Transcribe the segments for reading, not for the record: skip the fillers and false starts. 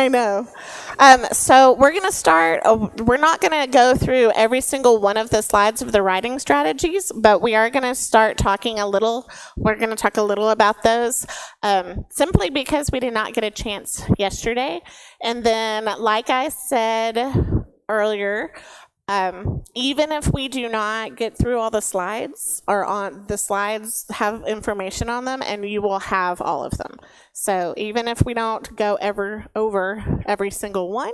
I know. So we're going to start. We're not going to go through every single one of the slides of the writing strategies, but we are going to start talking a little. We're going to talk a little about those simply because we did not get a chance yesterday. And then, like I said earlier, even if we do not get through all the slides, or on the slides have information on them, and you will have all of them. So even if we don't go over every single one,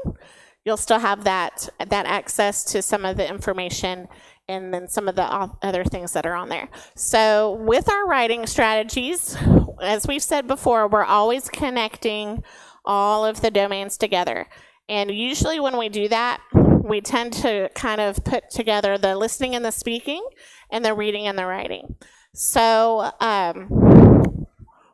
you'll still have that access to some of the information and then some of the other things that are on there. So with our writing strategies, as we've said before, we're always connecting all of the domains together. And usually when we do that, we tend to kind of put together the listening and the speaking and the reading and the writing. So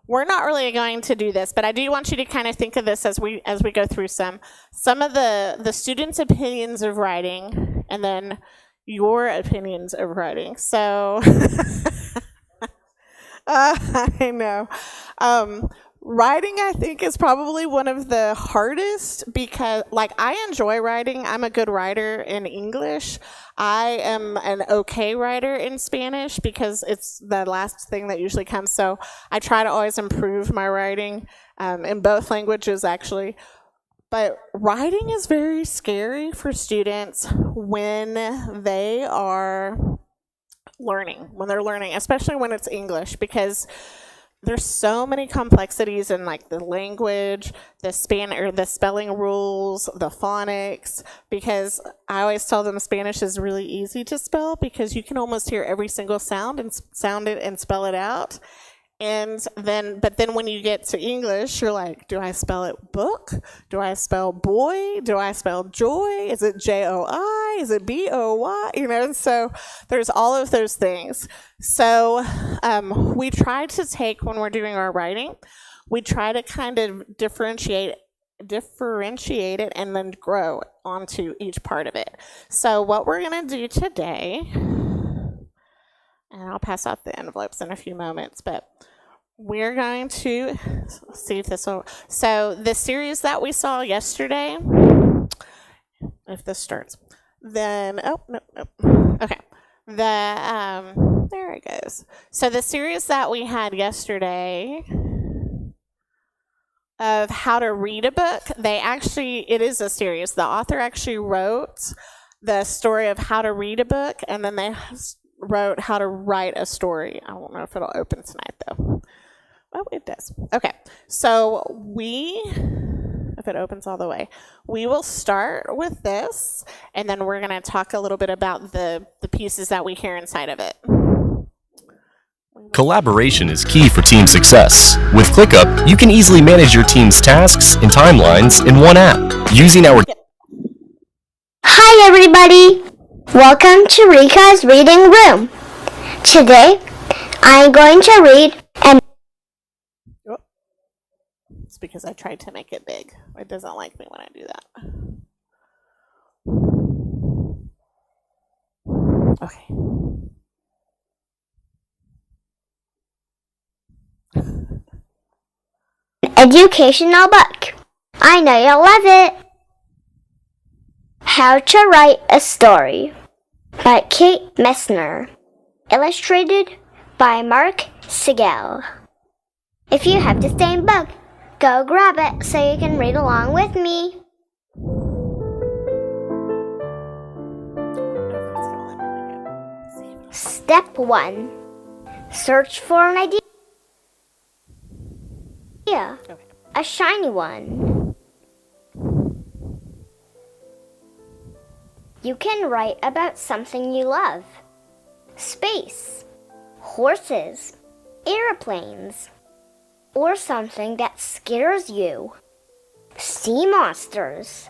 we're not really going to do this, but I do want you to kind of think of this as we go through some of the students' opinions of writing and then your opinions of writing. So I know. Writing, I think, is probably one of the hardest because, like, I enjoy writing. I'm a good writer in English. I am an okay writer in Spanish because it's the last thing that usually comes. So I try to always improve my writing in both languages, actually. But writing is very scary for students when they are learning, especially when it's English, because there's so many complexities in like the language, the spelling rules, the phonics, because I always tell them Spanish is really easy to spell because you can almost hear every single sound and sound it and spell it out. But then when you get to English, you're like, do I spell it book? Do I spell boy? Do I spell joy? Is it J-O-I? Is it B-O-Y? So there's all of those things. So we try to take, when we're doing our writing, we try to kind of differentiate it and then grow onto each part of it. So what we're going to do today, and I'll pass out the envelopes in a few moments, but we're going to see if this will. So the series that we saw yesterday, if this starts, then, okay. There it goes. So the series that we had yesterday of how to read a book, it is a series. The author actually wrote the story of how to read a book, and then they wrote how to write a story. I don't know if it'll open tonight though. Oh, it does. Okay, so if it opens all the way, we will start with this, and then we're going to talk a little bit about the pieces that we hear inside of it. Collaboration is key for team success. With ClickUp, you can easily manage your team's tasks and timelines in one app. Using our Hi everybody! Welcome to Rika's Reading Room. Today, I'm going to read an... It's because I tried to make it big. It doesn't like me when I do that. Okay. educational book. I know you'll love it. How to Write a Story by Kate Messner. Illustrated by Mark Sigel. If you have the same book, go grab it so you can read along with me. Step 1. Search for an idea. A shiny one. You can write about something you love. Space, horses, airplanes, or something that scares you. Sea monsters,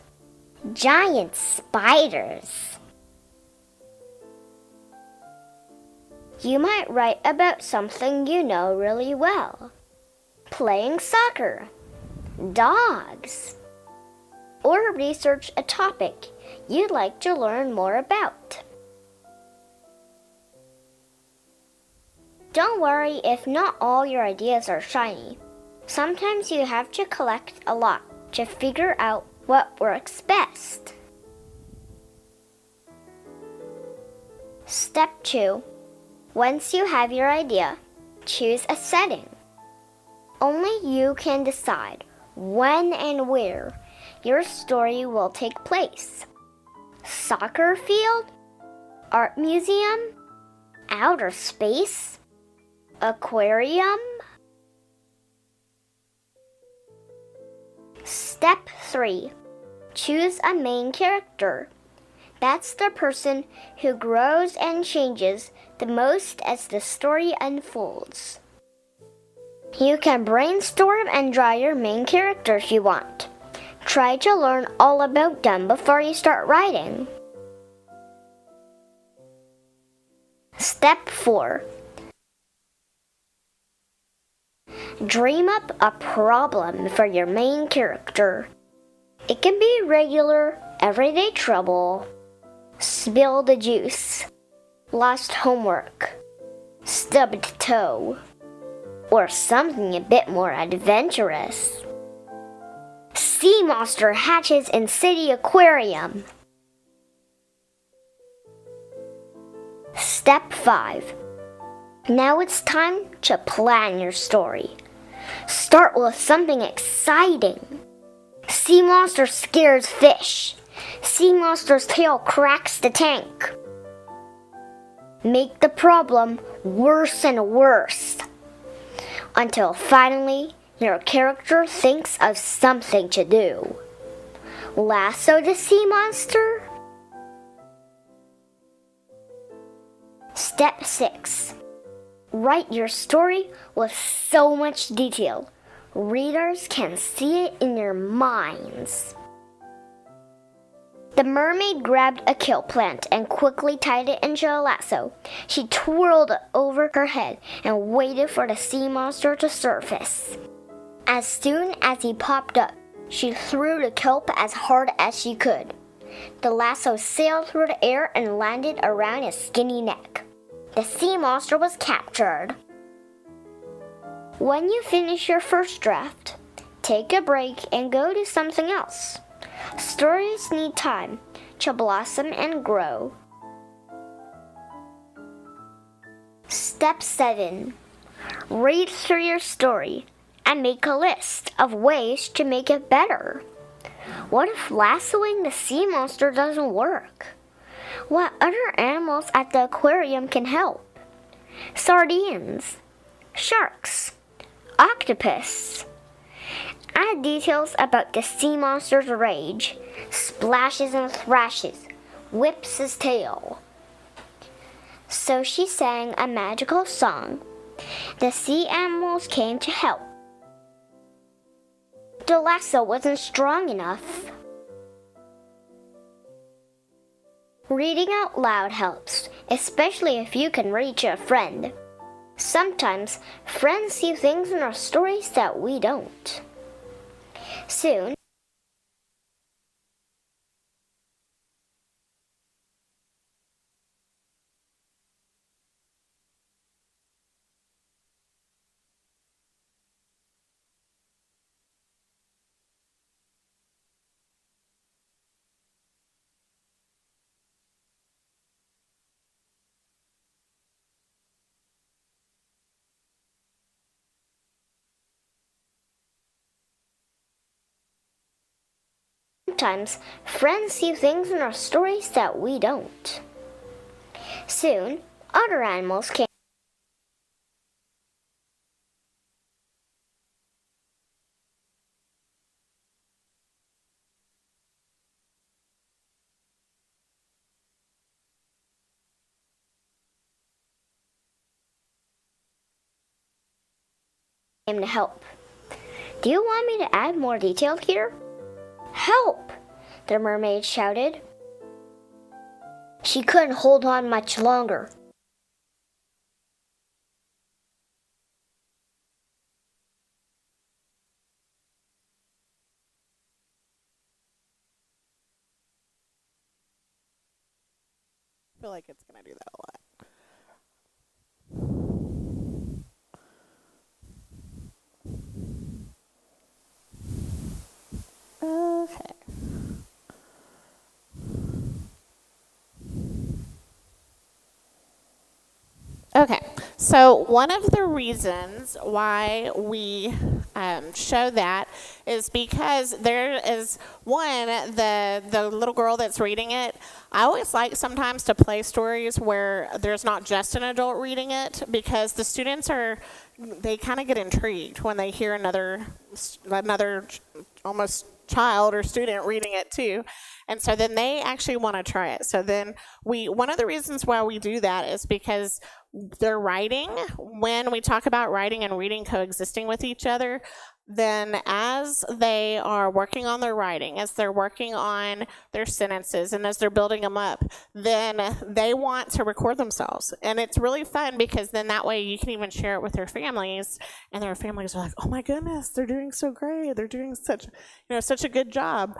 giant spiders. You might write about something you know really well. Playing soccer, dogs, or research a topic you'd like to learn more about. Don't worry if not all your ideas are shiny. Sometimes you have to collect a lot to figure out what works best. Step 2. Once you have your idea, choose a setting. Only you can decide when and where your story will take place. Soccer field? Art museum? Outer space? Aquarium? Step 3. Choose a main character. That's the person who grows and changes the most as the story unfolds. You can brainstorm and draw your main character if you want. Try to learn all about them before you start writing. Step 4. Dream up a problem for your main character. It can be regular, everyday trouble, spill the juice, lost homework, stubbed toe, or something a bit more adventurous. Sea monster hatches in city aquarium. Step 5. Now it's time to plan your story. Start with something exciting. Sea monster scares fish. Sea monster's tail cracks the tank. Make the problem worse and worse, until finally your character thinks of something to do. Lasso the sea monster? Step 6. Write your story with so much detail. Readers can see it in their minds. The mermaid grabbed a kelp plant and quickly tied it into a lasso. She twirled it over her head and waited for the sea monster to surface. As soon as he popped up, she threw the kelp as hard as she could. The lasso sailed through the air and landed around his skinny neck. The sea monster was captured. When you finish your first draft, take a break and go do something else. Stories need time to blossom and grow. Step 7. Read through your story and make a list of ways to make it better. What if lassoing the sea monster doesn't work? What other animals at the aquarium can help? Sardines, sharks, octopus. Add details about the sea monster's rage, splashes and thrashes, whips his tail. So she sang a magical song. The sea animals came to help. The lasso wasn't strong enough. Reading out loud helps, especially if you can reach a friend. Sometimes friends see things in our stories that we don't. Soon, sometimes friends see things in our stories that we don't. Soon, other animals came to help. Do you want me to add more detail here? Help! The mermaid shouted. She couldn't hold on much longer. I feel like it's going to do that a lot. So one of the reasons why we show that is because there is one, the little girl that's reading it. I always like sometimes to play stories where there's not just an adult reading it, because the students they kind of get intrigued when they hear another almost child or student reading it too. And so then they actually want to try it. So then one of the reasons why we do that is because they're writing. When we talk about writing and reading coexisting with each other, then as they are working on their writing, as they're working on their sentences, and as they're building them up, then they want to record themselves. And it's really fun, because then that way you can even share it with their families, and their families are like, oh my goodness, they're doing so great. They're doing such a good job.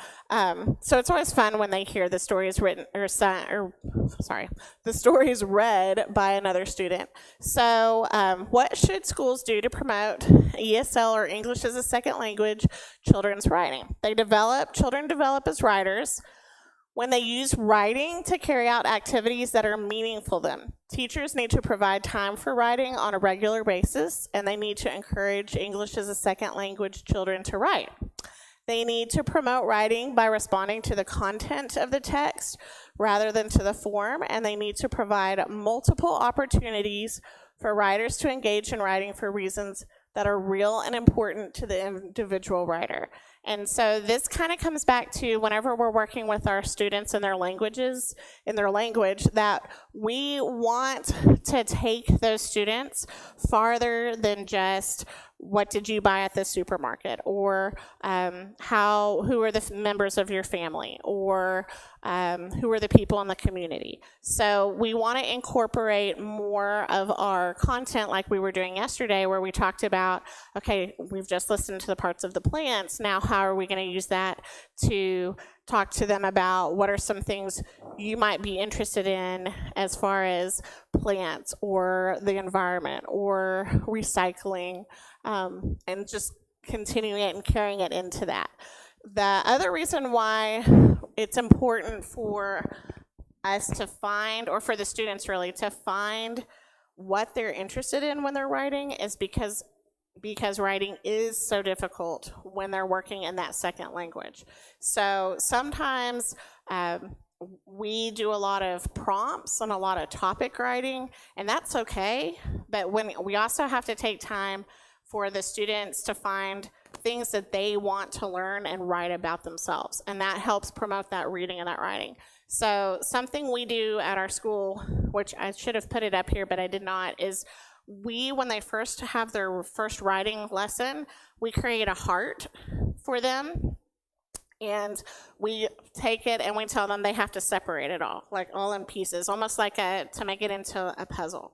So it's always fun when they hear the stories written the stories read by another student. So what should schools do to promote ESL, or English as a second language, children's writing? Children develop as writers when they use writing to carry out activities that are meaningful to them. Teachers need to provide time for writing on a regular basis, and they need to encourage English as a second language children to write. They need to promote writing by responding to the content of the text rather than to the form, and they need to provide multiple opportunities for writers to engage in writing for reasons that are real and important to the individual writer. And so this kind of comes back to whenever we're working with our students in their language, that we want to take those students farther than just what did you buy at the supermarket, or who are the members of your family, or who are the people in the community. So we want to incorporate more of our content, like we were doing yesterday, where we talked about, okay, we've just listened to the parts of the plants. Now how are we going to use that to talk to them about what are some things you might be interested in as far as plants or the environment or recycling, and just continuing it and carrying it into that. The other reason why it's important for us to find, or for the students really, to find what they're interested in when they're writing is because writing is so difficult when they're working in that second language. So sometimes we do a lot of prompts and a lot of topic writing, and that's okay, but when we also have to take time for the students to find things that they want to learn and write about themselves, and that helps promote that reading and that writing. So something we do at our school, which I should have put it up here but I did not, is when they first have their first writing lesson, we create a heart for them, and we take it and we tell them they have to separate it all in pieces, almost like to make it into a puzzle.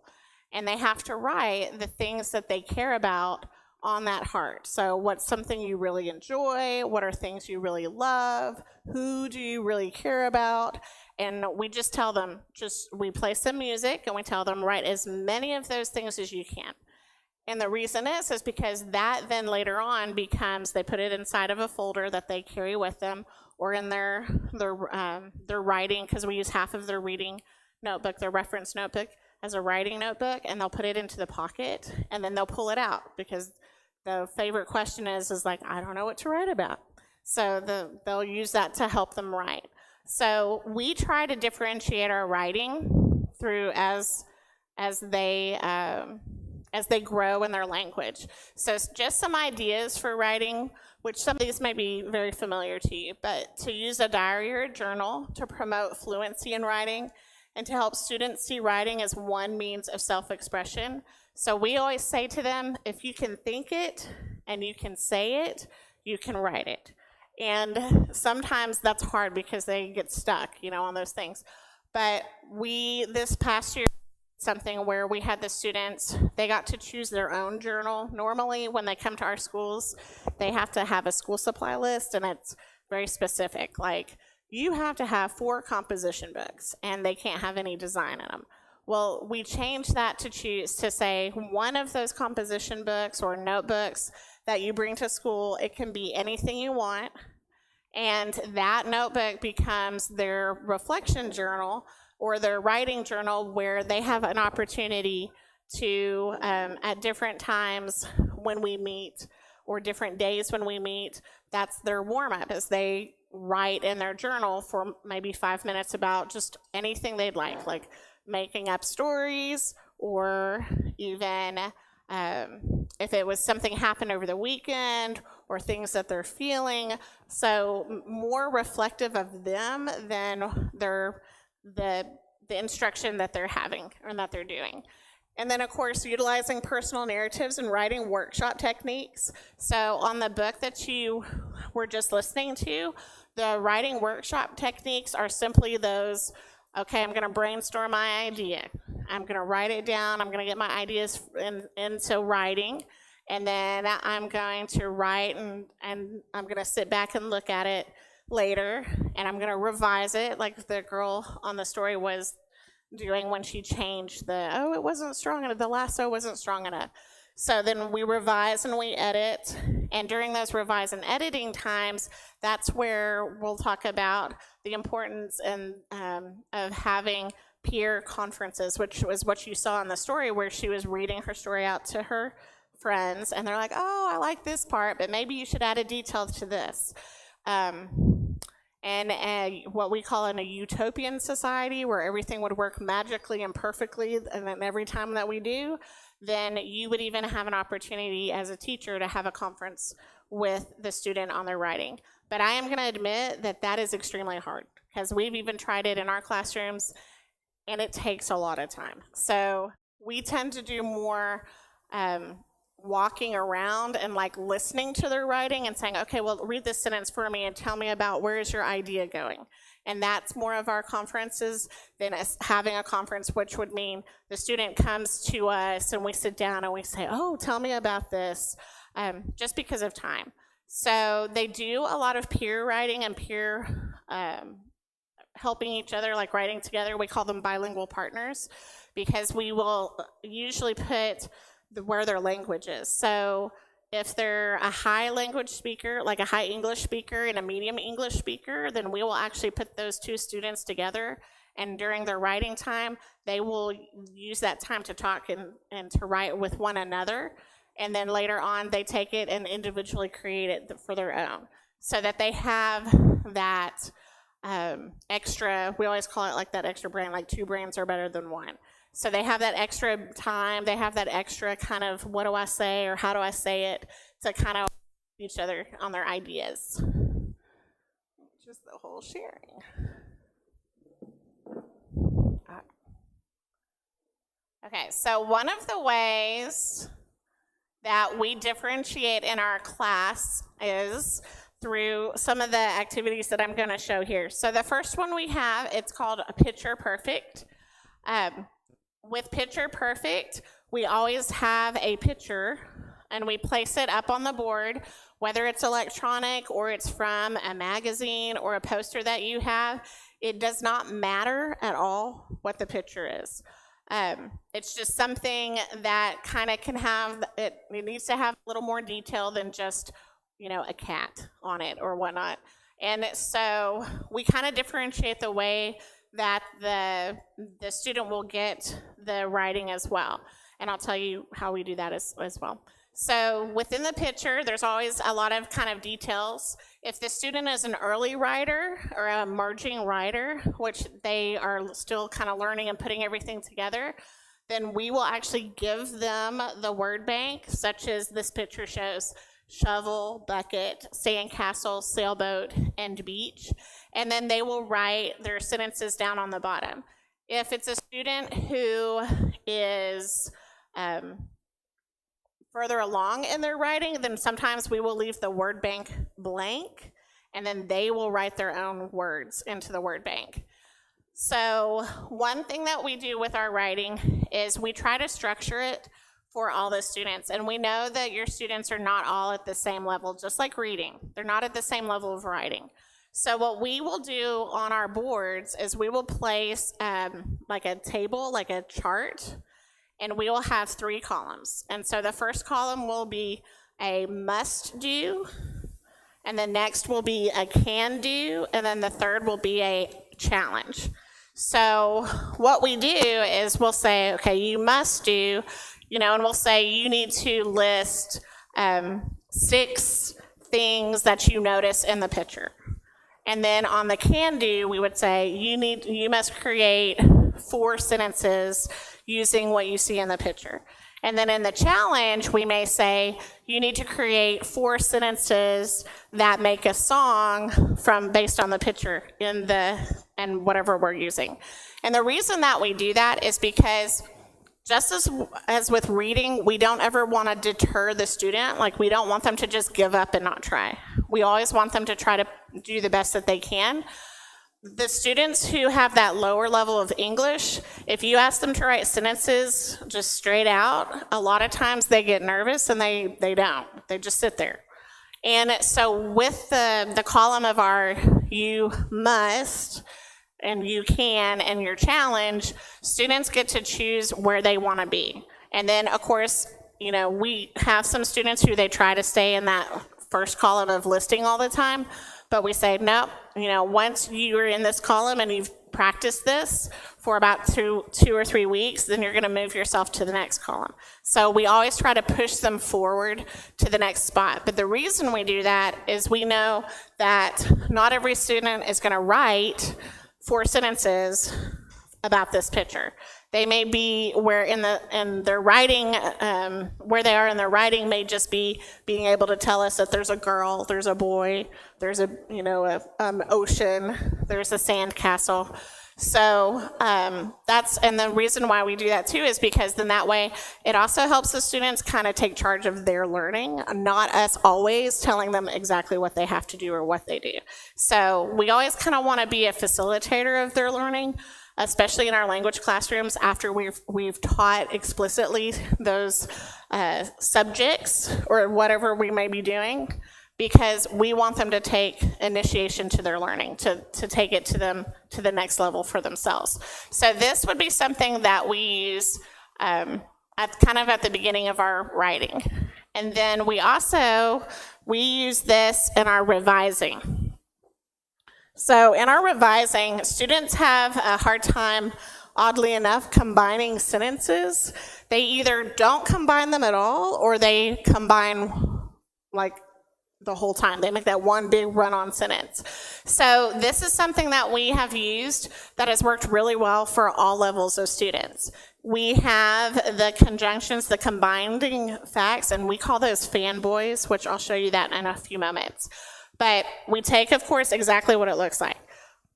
And they have to write the things that they care about on that heart. So what's something you really enjoy? What are things you really love? Who do you really care about? And we just tell them, we play some music and we tell them, write as many of those things as you can. And the reason is because that then later on becomes, they put it inside of a folder that they carry with them, or in their writing, because we use half of their reading notebook, their reference notebook, as a writing notebook, and they'll put it into the pocket, and then they'll pull it out, because the favorite question is like, I don't know what to write about. So they'll use that to help them write. So we try to differentiate our writing through as they grow in their language. So just some ideas for writing, which some of these may be very familiar to you, but to use a diary or a journal to promote fluency in writing, and to help students see writing as one means of self-expression. So we always say to them, if you can think it and you can say it, you can write it. And sometimes that's hard because they get stuck, on those things. But this past year, something where we had the students, they got to choose their own journal. Normally, when they come to our schools, they have to have a school supply list, and it's very specific. Like, you have to have 4 composition books, and they can't have any design in them. Well, we changed that to say one of those composition books or notebooks that you bring to school, it can be anything you want, and that notebook becomes their reflection journal or their writing journal, where they have an opportunity to, at different times when we meet, or different days when we meet, that's their warm-up, as they write in their journal for maybe 5 minutes about just anything they'd like making up stories, or even if it was something happened over the weekend, or things that they're feeling. So more reflective of them than the instruction that they're having or that they're doing. And then, of course, utilizing personal narratives and writing workshop techniques. So on the book that you were just listening to, the writing workshop techniques are simply those, okay, I'm going to brainstorm my idea. I'm going to write it down. I'm going to get my ideas into writing. And then I'm going to write, and I'm going to sit back and look at it later. And I'm going to revise it, like the girl on the story was doing when she changed it wasn't strong enough, the last O wasn't strong enough. So then we revise and we edit, and during those revise and editing times, that's where we'll talk about the importance of having peer conferences, which was what you saw in the story, where she was reading her story out to her friends, and they're like, oh, I like this part, but maybe you should add a detail to this. And what we call in a utopian society, where everything would work magically and perfectly, and then every time that we do, then you would even have an opportunity as a teacher to have a conference with the student on their writing. But I am going to admit that that is extremely hard, because we've even tried it in our classrooms, and it takes a lot of time. So we tend to do more walking around and like listening to their writing and saying, okay, well, read this sentence for me and tell me about where is your idea going. And that's more of our conferences than us having a conference, which would mean the student comes to us and we sit down and we say, oh, tell me about this, just because of time. So they do a lot of peer writing and peer helping each other, like writing together. We call them bilingual partners, because we will usually put where their language is. So if they're a high language speaker, like a high English speaker and a medium English speaker, then we will actually put those two students together, and during their writing time, they will use that time to talk and to write with one another, and then later on, they take it and individually create it for their own, so that they have that extra, we always call it like that extra brain, like two brains are better than one. So they have that extra time, they have that extra kind of what do I say or how do I say it, to kind of each other on their ideas. Just the whole sharing. Okay, so one of the ways that we differentiate in our class is through some of the activities that I'm going to show here. So the first one we have, it's called a Picture Perfect. With Picture Perfect, we always have a picture, and we place it up on the board, whether it's electronic or it's from a magazine or a poster that you have. It does not matter at all what the picture is. It's just something that kind of can have, it needs to have a little more detail than just, a cat on it or whatnot. And so we kind of differentiate the way that the student will get the writing as well. And I'll tell you how we do that as well. So within the picture, there's always a lot of kind of details. If the student is an early writer or an emerging writer, which they are still kind of learning and putting everything together, then we will actually give them the word bank, such as this picture shows: shovel, bucket, sandcastle, sailboat, and beach. And then they will write their sentences down on the bottom. If it's a student who is further along in their writing, then sometimes we will leave the word bank blank, and then they will write their own words into the word bank. So one thing that we do with our writing is we try to structure it for all the students. And we know that your students are not all at the same level, just like reading. They're not at the same level of writing. So what we will do on our boards is we will place like a table, like a chart, and we will have 3 columns. And so the first column will be a must do, and the next will be a can do, and then the third will be a challenge. So what we do is we'll say, okay, you must do, and we'll say you need to list 6 things that you notice in the picture. And then on the can do, we would say you must create 4 sentences using what you see in the picture. And then in the challenge, we may say you need to create 4 sentences that make a song based on the picture and whatever we're using. And the reason that we do that is because just as with reading, we don't ever want to deter the student. Like, we don't want them to just give up and not try. We always want them to try to do the best that they can. The students who have that lower level of English, if you ask them to write sentences just straight out, a lot of times they get nervous and they don't. They just sit there. And so with the column of our you must and you can and your challenge, students get to choose where they want to be. And then, of course, we have some students who they try to stay in that first column of listing all the time. But we say, no, once you're in this column and you've practiced this for about two or 3 weeks, then you're going to move yourself to the next column. So we always try to push them forward to the next spot. But the reason we do that is we know that not every student is going to write 4 sentences about this picture. They may be where their writing, where they are in their writing may just be being able to tell us that there's a girl, there's a boy, there's an ocean, there's a sand castle. So and the reason why we do that too is because then that way it also helps the students kind of take charge of their learning, not us always telling them exactly what they have to do or what they do. So we always kind of want to be a facilitator of their learning, especially in our language classrooms after we've taught explicitly those subjects or whatever we may be doing, because we want them to take initiation to their learning, to take it to the next level for themselves. So this would be something that we use at the beginning of our writing. And then we use this in our revising. So in our revising, students have a hard time, oddly enough, combining sentences. They either don't combine them at all, or they combine like the whole time. They make that one big run-on sentence. So this is something that we have used that has worked really well for all levels of students. We have the conjunctions, the combining facts, and we call those fanboys, which I'll show you that in a few moments. But we take, of course, exactly what it looks like.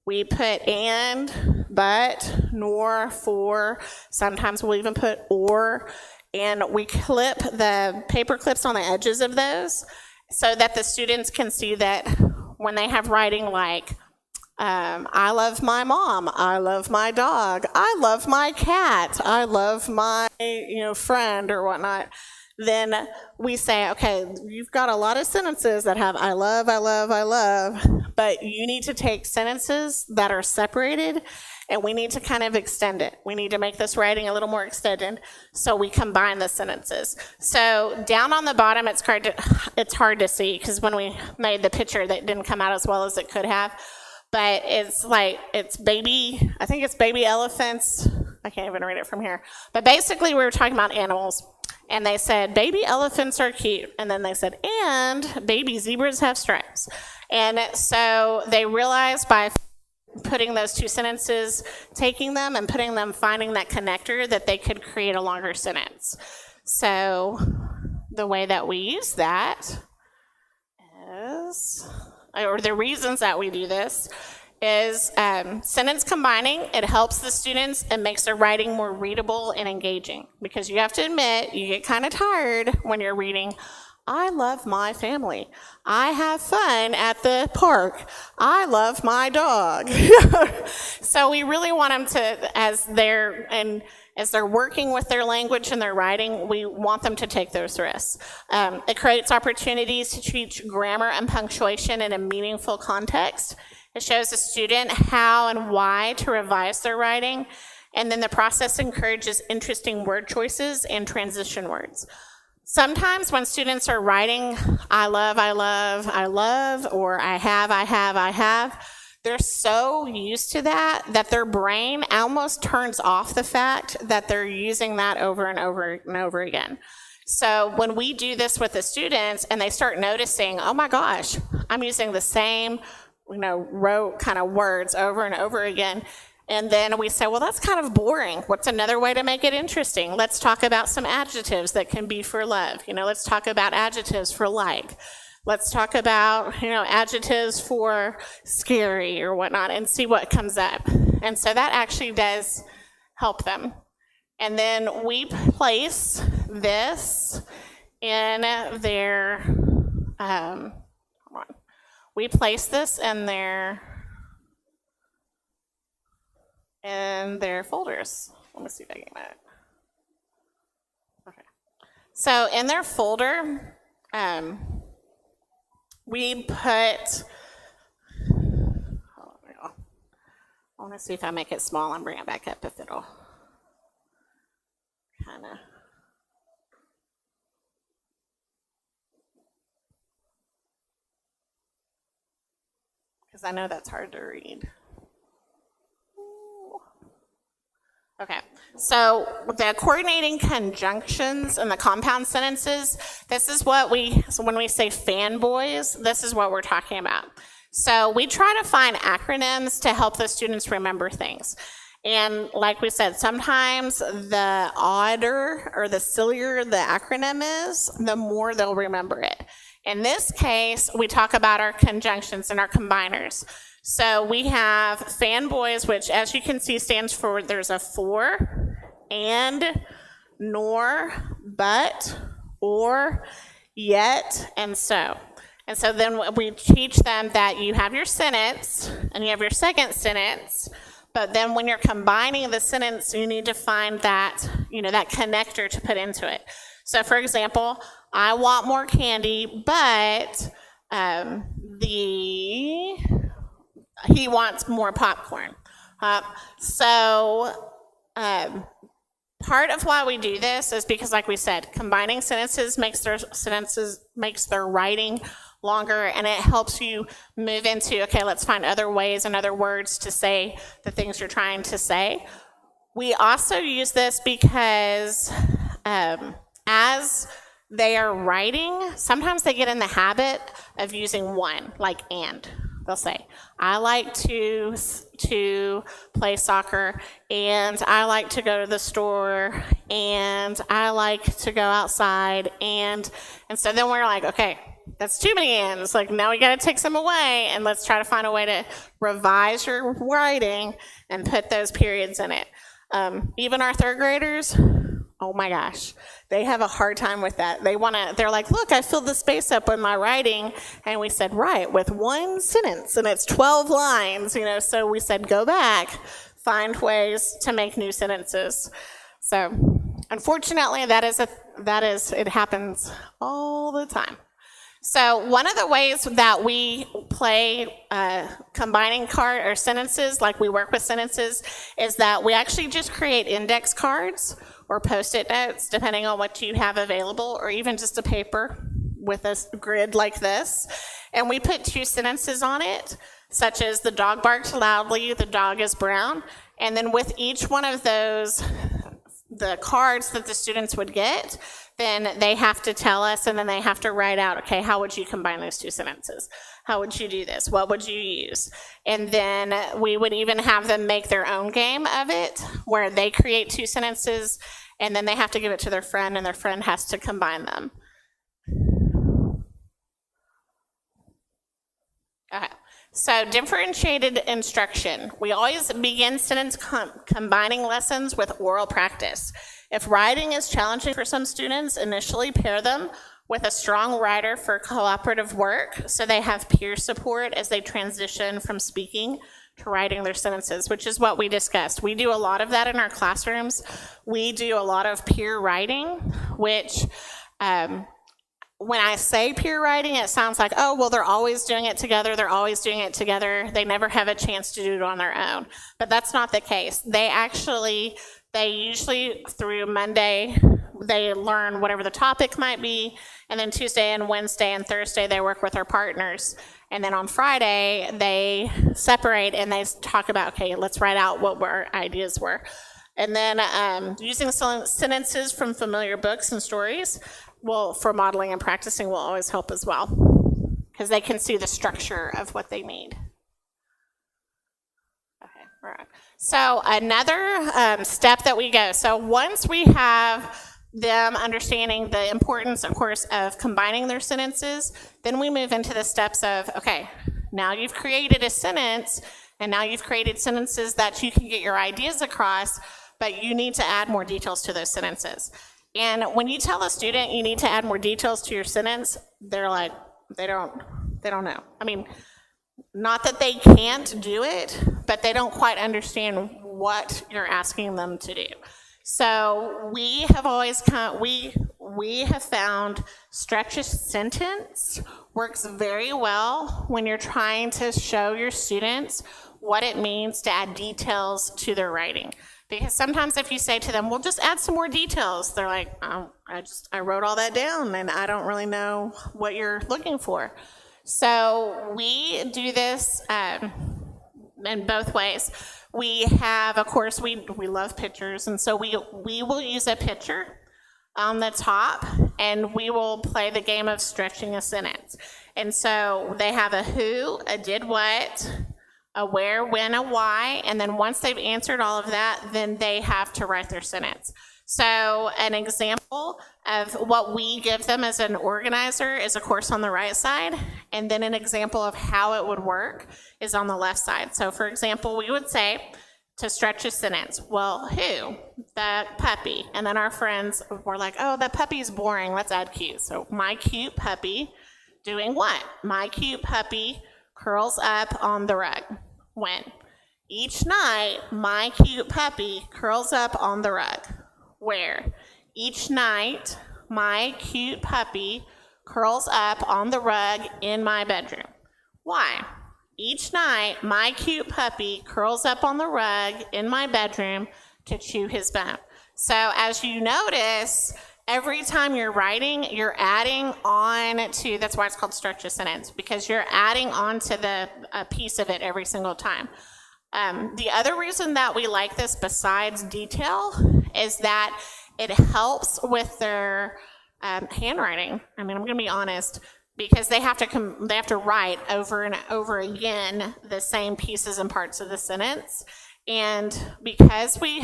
We put and, but, nor, for, sometimes we'll even put or, and we clip the paper clips on the edges of those so that the students can see that when they have writing like, I love my mom, I love my dog, I love my cat, I love my friend or whatnot, then we say, okay, you've got a lot of sentences that have I love, I love, I love, but you need to take sentences that are separated and we need to kind of extend it. We need to make this writing a little more extended, so we combine the sentences. So down on the bottom, it's hard to see because when we made the picture, that didn't come out as well as it could have. But it's baby elephants. I can't even read it from here. But basically, we were talking about animals. And they said, baby elephants are cute. And then they said, and baby zebras have stripes. And so they realized by putting those 2 sentences, taking them and putting them, finding that connector, that they could create a longer sentence. So the way that we use that is, or the reasons that we do this, is sentence combining. It helps the students and makes their writing more readable and engaging, because you have to admit you get kind of tired when you're reading, I love my family, I have fun at the park, I love my dog. So we really want them to, as they're working with their language and their writing, we want them to take those risks. It creates opportunities to teach grammar and punctuation in a meaningful context. It shows the student how and why to revise their writing, and then the process encourages interesting word choices and transition words. Sometimes when students are writing, I love, or I have, they're so used to that their brain almost turns off the fact that they're using that over and over and over again. So when we do this with the students and they start noticing, oh my gosh, I'm using the same, rote kind of words over and over again. And then we say, well, that's kind of boring. What's another way to make it interesting? Let's talk about some adjectives that can be for love. Let's talk about adjectives for like. Let's talk about, adjectives for scary or whatnot and see what comes up. And so that actually does help them. And then we place this in their, we place this in their folders. Let me see if I can get it. Okay. So in their folder, we put, I want to see if I make it small and bring it back up if it'll kind of. Because I know that's hard to read. Okay, so the coordinating conjunctions and the compound sentences, this is what so when we say fanboys, this is what we're talking about. So we try to find acronyms to help the students remember things. And like we said, sometimes the odder or the sillier the acronym is, the more they'll remember it. In this case, we talk about our conjunctions and our combiners. So we have fanboys, which as you can see stands for there's a for, and, nor, but, or, yet, and so. And so then we teach them that you have your sentence and you have your second sentence, but then when you're combining the sentence, you need to find that, that connector to put into it. So for example, I want more candy, but he wants more popcorn. Part of why we do this is because, like we said, combining sentences makes their writing longer, and it helps you move into, okay, let's find other ways and other words to say the things you're trying to say. We also use this because as they are writing, sometimes they get in the habit of using one, like and. They'll say, I like to play soccer, and I like to go to the store, and I like to go outside, and so then we're like, okay, that's too many ands. Like, now we got to take some away, and let's try to find a way to revise your writing and put those periods in it. Even our third graders, oh my gosh, they have a hard time with that. They're like, look, I filled the space up with my writing. And we said, right, with one sentence, and it's 12 lines, so we said, go back, find ways to make new sentences. So unfortunately, it happens all the time. So one of the ways that we play combining card or sentences, like we work with sentences, is that we actually just create index cards or post-it notes, depending on what you have available, or even just a paper with a grid like this. And we put two sentences on it, such as the dog barked loudly, the dog is brown. And then with each one of those, the cards that the students would get, then they have to tell us, and then they have to write out, okay, how would you combine those two sentences? How would you do this? What would you use? And then we would even have them make their own game of it, where they create two sentences, and then they have to give it to their friend, and their friend has to combine them. Okay. So differentiated instruction. We always begin sentence combining lessons with oral practice. If writing is challenging for some students, initially pair them with a strong writer for cooperative work, so they have peer support as they transition from speaking to writing their sentences, which is what we discussed. We do a lot of that in our classrooms. We do a lot of peer writing, which when I say peer writing, it sounds like, oh, well, they're always doing it together. They're always doing it together. They never have a chance to do it on their own. But that's not the case. They usually through Monday they learn whatever the topic might be, and then Tuesday and Wednesday and Thursday they work with their partners. And then on Friday, they separate and they talk about, okay, let's write out what our ideas were. And then using sentences from familiar books and stories for modeling and practicing will always help as well, because they can see the structure of what they need. Okay, all right. So another step that we go, so once we have them understanding the importance, of course, of combining their sentences, then we move into the steps of, okay, now you've created a sentence, and now you've created sentences that you can get your ideas across, but you need to add more details to those sentences. And when you tell a student you need to add more details to your sentence, they're like, they don't know. I mean, not that they can't do it, but they don't quite understand what you're asking them to do. So we have always we have found stretch a sentence works very well when you're trying to show your students what it means to add details to their writing. Because sometimes if you say to them, well, just add some more details, they're like, I wrote all that down and I don't really know what you're looking for. So we do this in both ways. We have, of course, we love pictures, and so we will use a picture on the top, and we will play the game of stretching a sentence. And so they have a who, a did what, a where, when, a why, and then once they've answered all of that, then they have to write their sentence. So an example of what we give them as an organizer is, of course, on the right side, and then an example of how it would work is on the left side. So for example, we would say, to stretch a sentence, well, who? The puppy. And then our friends were like, oh, that puppy's boring, let's add cute. So my cute puppy doing what? My cute puppy curls up on the rug. When? Each night, my cute puppy curls up on the rug. Where? Each night, my cute puppy curls up on the rug in my bedroom. Why? Each night, my cute puppy curls up on the rug in my bedroom to chew his bone. So as you notice, every time you're writing, you're adding on to, that's why it's called stretch a sentence, because you're adding on to the piece of it every single time. The other reason that we like this besides detail is that it helps with their handwriting. I mean, I'm going to be honest, because they have to write over and over again the same pieces and parts of the sentence. And because we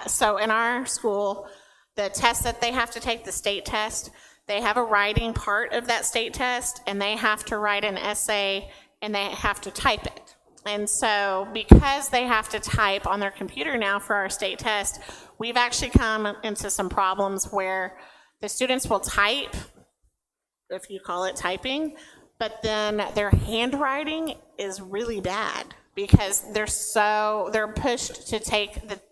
so in our school, the test that they have to take, the state test, they have a writing part of that state test, and they have to write an essay, and they have to type it. And so because they have to type on their computer now for our state test, we've actually come into some problems where the students will type, if you call it typing, but then their handwriting is really bad because they're pushed to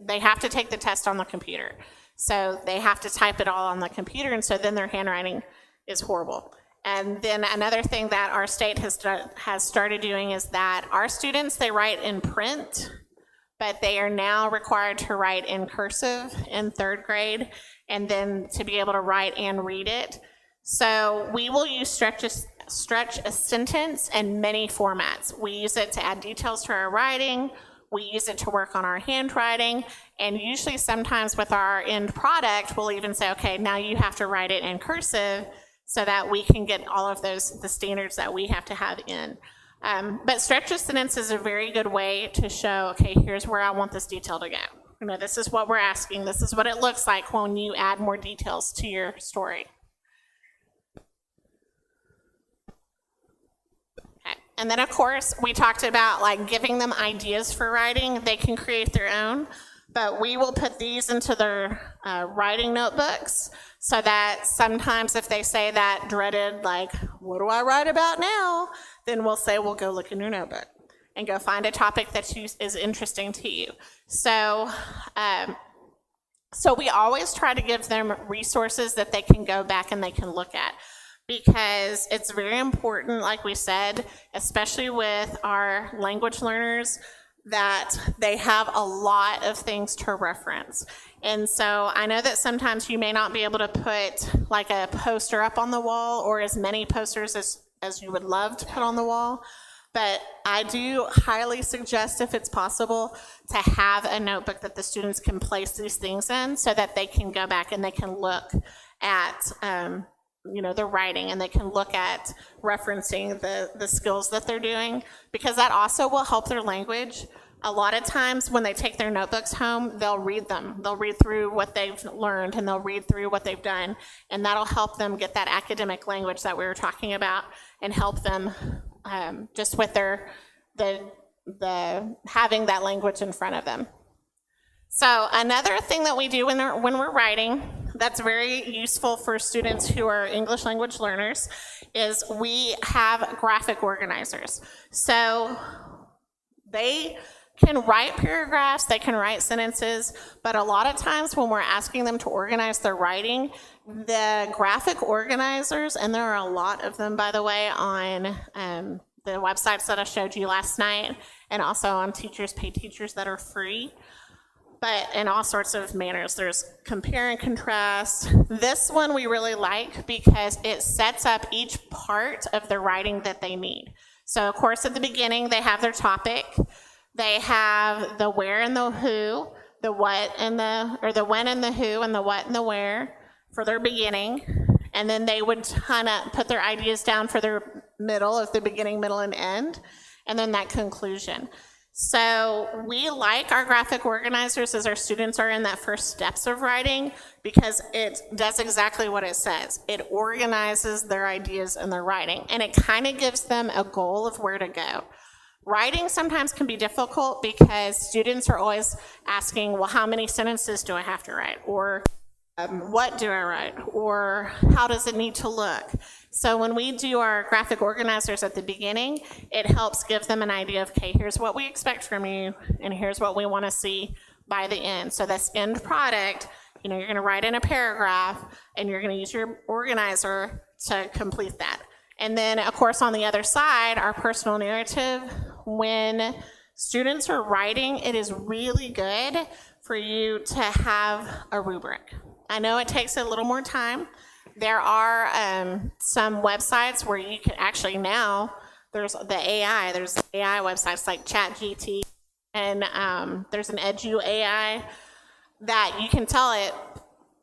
they have to take the test on the computer. So they have to type it all on the computer, and so then their handwriting is horrible. And then another thing that our state has started doing is that our students, they write in print, but they are now required to write in cursive in third grade, and then to be able to write and read it. So we will use stretch a sentence in many formats. We use it to add details to our writing. We use it to work on our handwriting. And usually sometimes with our end product, we'll even say, okay, now you have to write it in cursive so that we can get all of the standards that we have to have in. But stretch a sentence is a very good way to show, okay, here's where I want this detail to go. This is what we're asking. This is what it looks like when you add more details to your story. And then, of course, we talked about like giving them ideas for writing. They can create their own, but we will put these into their writing notebooks so that sometimes if they say that dreaded, like, what do I write about now? Then we'll say, well, go look in your notebook and go find a topic that is interesting to you. So we always try to give them resources that they can go back and they can look at, because it's very important, like we said, especially with our language learners, that they have a lot of things to reference. And so I know that sometimes you may not be able to put like a poster up on the wall or as many posters as you would love to put on the wall. But I do highly suggest, if it's possible, to have a notebook that the students can place these things in so that they can go back and they can look at the writing, and they can look at referencing the skills that they're doing, because that also will help their language. A lot of times when they take their notebooks home, they'll read them. They'll read through what they've learned, and they'll read through what they've done, and that'll help them get that academic language that we were talking about, and help them just with the having that language in front of them. So another thing that we do when we're writing that's very useful for students who are English language learners is we have graphic organizers. So they can write paragraphs, they can write sentences, but a lot of times when we're asking them to organize their writing, the graphic organizers, and there are a lot of them, by the way, on the websites that I showed you last night, and also on Teachers Pay Teachers that are free, but in all sorts of manners. There's compare and contrast. This one we really like because it sets up each part of the writing that they need. So of course at the beginning they have their topic, they have the where and the who, the what and the when and the who, and the what and the where for their beginning, and then they would kind of put their ideas down for their middle, of the beginning, middle, and end, and then that conclusion. So we like our graphic organizers as our students are in that first steps of writing, because it does exactly what it says. It organizes their ideas in their writing, and it kind of gives them a goal of where to go. Writing sometimes can be difficult because students are always asking, well, how many sentences do I have to write? Or what do I write? Or how does it need to look? So when we do our graphic organizers at the beginning, it helps give them an idea of, okay, here's what we expect from you, and here's what we want to see by the end. So this end product, you're going to write in a paragraph, and you're going to use your organizer to complete that. And then, of course, on the other side, our personal narrative, when students are writing, it is really good for you to have a rubric. I know it takes a little more time. There are some websites where you can actually now, there's AI websites like ChatGPT, and there's an Edu AI that you can tell it,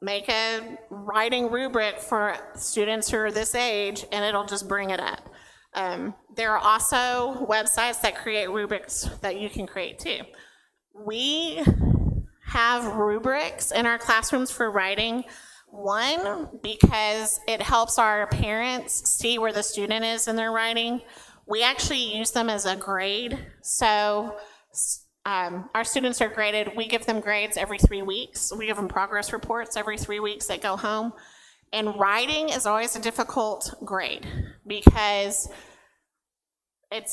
make a writing rubric for students who are this age, and it'll just bring it up. There are also websites that create rubrics that you can create too. We have rubrics in our classrooms for writing. One, because it helps our parents see where the student is in their writing. We actually use them as a grade. So our students are graded. We give them grades every 3 weeks. We give them progress reports every 3 weeks. They go home. And writing is always a difficult grade because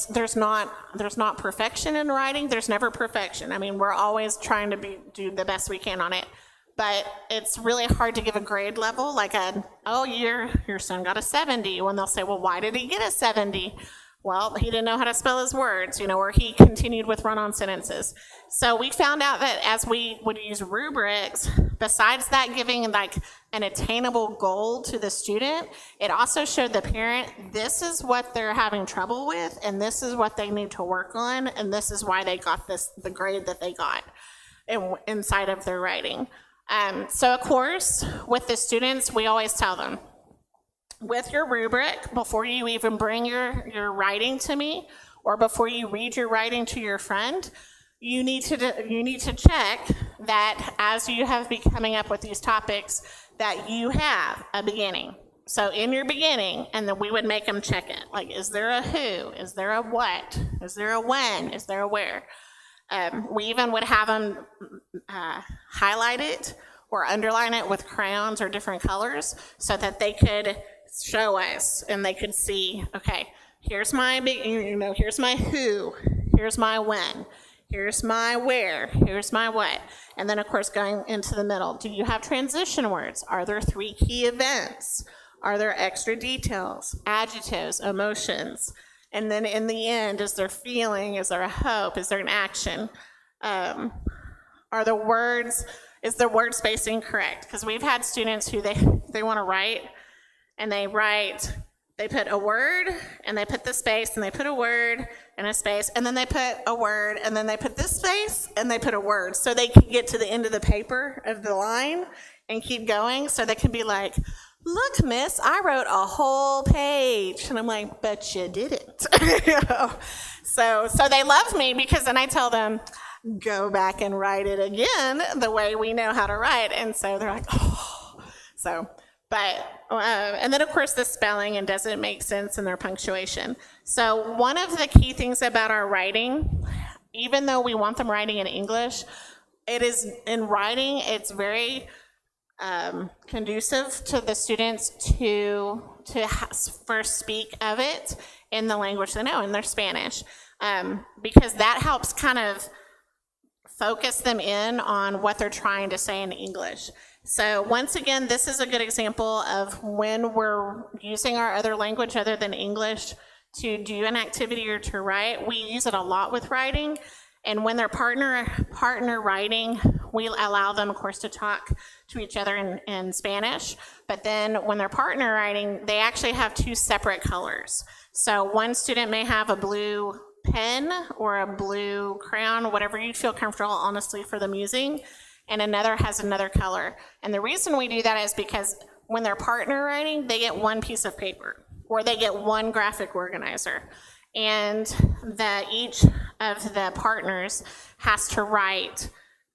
there's not perfection in writing. There's never perfection. I mean, we're always trying to do the best we can on it. But it's really hard to give a grade level, like your son got a 70, when they'll say, well, why did he get a 70? Well, he didn't know how to spell his words, or he continued with run-on sentences. So we found out that as we would use rubrics, besides that giving like an attainable goal to the student, it also showed the parent, this is what they're having trouble with, and this is what they need to work on, and this is why they got the grade that they got inside of their writing. So of course, with the students, we always tell them, with your rubric, before you even bring your writing to me, or before you read your writing to your friend, you need to check that as you have been coming up with these topics, that you have a beginning. So in your beginning, and then we would make them check it. Like, is there a who? Is there a what? Is there a when? Is there a where? We even would have them highlight it or underline it with crayons or different colors so that they could show us and they could see, okay, here's my here's my who, here's my when, here's my where, here's my what. And then of course going into the middle, do you have transition words? Are there 3 key events? Are there extra details, adjectives, emotions? And then in the end, is there feeling? Is there a hope? Is there an action? Are the words, is the word spacing correct? Because we've had students who they want to write, and they put a word, and they put the space, and they put a word and a space, and then they put a word, and then they put this space, and they put a word, so they can get to the end of the paper of the line and keep going, so they can be like, look, miss, I wrote a whole page. And I'm like, but you didn't. So they love me because then I tell them, go back and write it again the way we know how to write. And so they're like, oh. And then of course the spelling and does it make sense and their punctuation. So one of the key things about our writing, even though we want them writing in English, it is in writing, it's very conducive to the students to first speak of it in the language they know, in their Spanish, because that helps kind of focus them in on what they're trying to say in English. So once again, this is a good example of when we're using our other language other than English to do an activity or to write. We use it a lot with writing, and when they're partner writing, we allow them, of course, to talk to each other in Spanish, but then when they're partner writing, they actually have two separate colors. So one student may have a blue pen or a blue crayon, whatever you feel comfortable, honestly, for them using, and another has another color. And the reason we do that is because when they're partner writing, they get one piece of paper, or they get one graphic organizer, and each of the partners has to write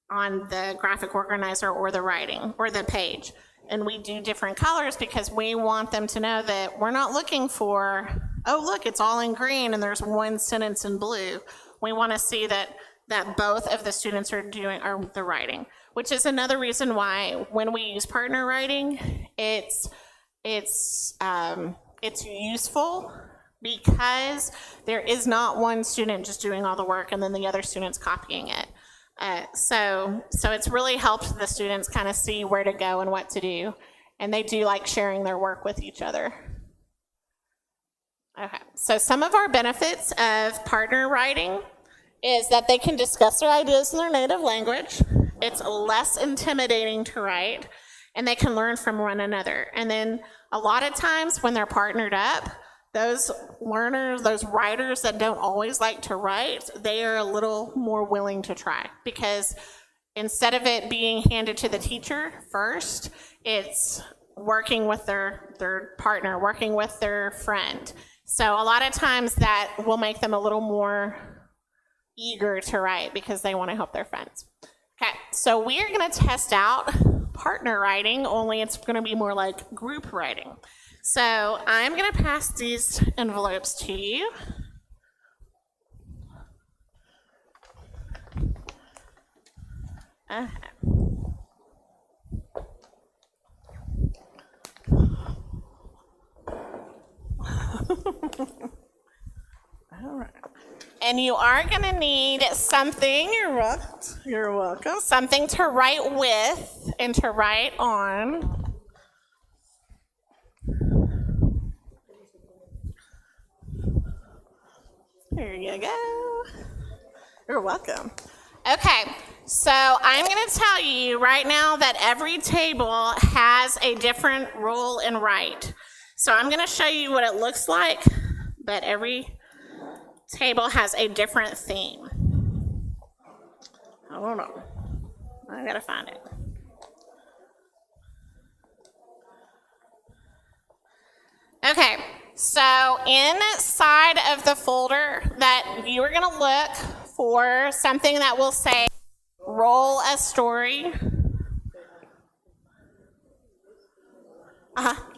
on the graphic organizer or the writing or the page. And we do different colors because we want them to know that we're not looking for, oh, look, it's all in green and there's one sentence in blue. We want to see that both of the students are the writing, which is another reason why when we use partner writing, it's useful because there is not one student just doing all the work and then the other student's copying it. So it's really helped the students kind of see where to go and what to do, and they do like sharing their work with each other. Okay, so some of our benefits of partner writing is that they can discuss their ideas in their native language. It's less intimidating to write, and they can learn from one another. And then a lot of times when they're partnered up, those learners, those writers that don't always like to write, they are a little more willing to try, because instead of it being handed to the teacher first, it's working with their partner, working with their friend. So a lot of times that will make them a little more eager to write because they want to help their friends. Okay, so we are going to test out partner writing, only it's going to be more like group writing. So I'm going to pass these envelopes to you. All right. And you are going to need something, you're welcome, something to write with and to write on. There you go. You're welcome. Okay, so I'm going to tell you right now that every table has a different rule in write. So I'm going to show you what it looks like, but every table has a different theme. Hold on. I got to find it. Okay. So inside of the folder that you are going to look for something that will say, roll a story.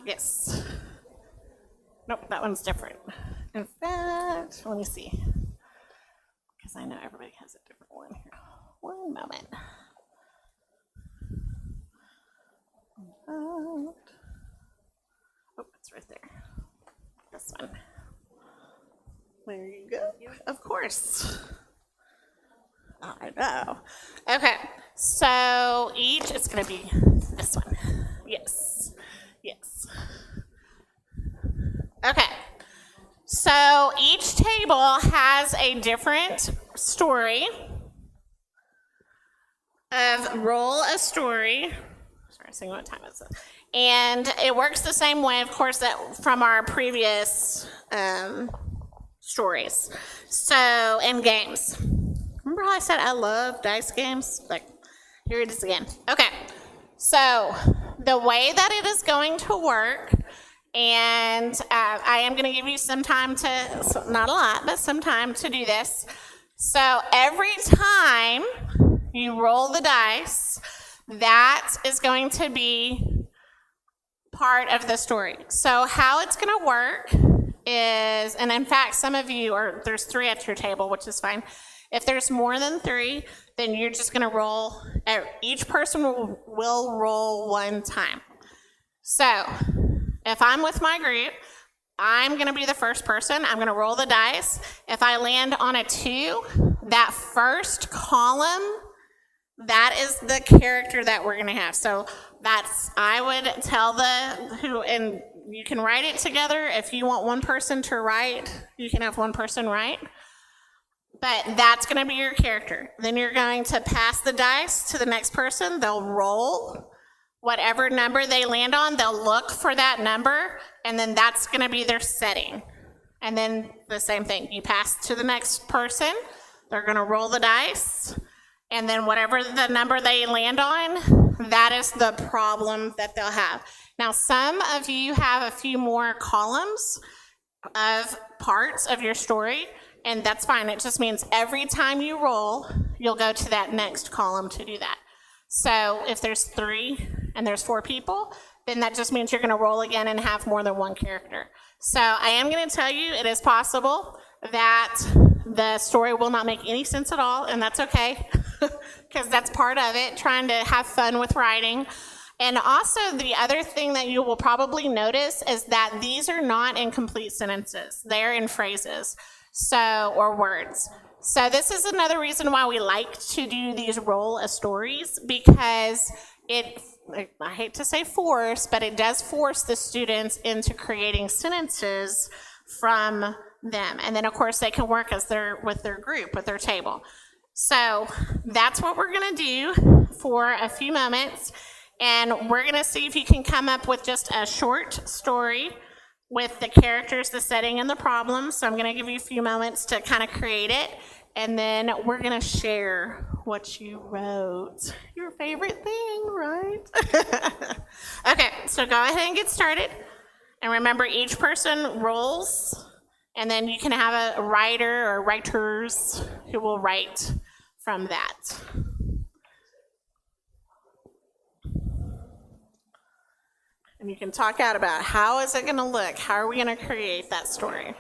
Yes. Nope, that one's different. In fact, let me see. Because I know everybody has a different one here. One moment. Oh, it's right there. This one. There you go. Of course. I know. Okay, so it's going to be this one. Yes. Okay, so each table has a different story. of roll a story. Sorry, seeing what time is it. And it works the same way, of course, that from our previous stories. So, and games. Remember how I said I love dice games? Like, here it is again. Okay, so the way that it is going to work, and I am going to give you some time to, not a lot, but some time to do this. So every time you roll the dice, that is going to be part of the story. So how it's going to work is, and in fact, some of you, or there's 3 at your table, which is fine. If there's more than 3, then you're just going to roll. Each person will roll 1 time. So if I'm with my group, I'm going to be the first person. I'm going to roll the dice. If I land on a 2, that first column, that is the character that we're going to have. So that's, I would tell and you can write it together. If you want one person to write, you can have one person write. But that's going to be your character. Then you're going to pass the dice to the next person. They'll roll. Whatever number they land on, they'll look for that number, and then that's going to be their setting. And then the same thing. You pass to the next person. They're going to roll the dice. And then whatever the number they land on, that is the problem that they'll have. Now, some of you have a few more columns of parts of your story, and that's fine. It just means every time you roll, you'll go to that next column to do that. So if there's 3 and there's 4 people, then that just means you're going to roll again and have more than one character. So I am going to tell you it is possible that the story will not make any sense at all, and that's okay, because that's part of it, trying to have fun with writing. And also the other thing that you will probably notice is that these are not in complete sentences. They're in phrases, or words. So this is another reason why we like to do these roll of stories, because I hate to say force, but it does force the students into creating sentences from them. And then of course they can work with their group, with their table. So that's what we're gonna do for a few moments. And we're gonna see if you can come up with just a short story with the characters, the setting, and the problem. So I'm gonna give you a few moments to kind of create it. And then we're gonna share what you wrote. Your favorite thing, right? Okay, so go ahead and get started. And remember, each person rolls, and then you can have a writer or writers who will write from that. And you can talk out about how is it gonna look? How are we gonna create that story?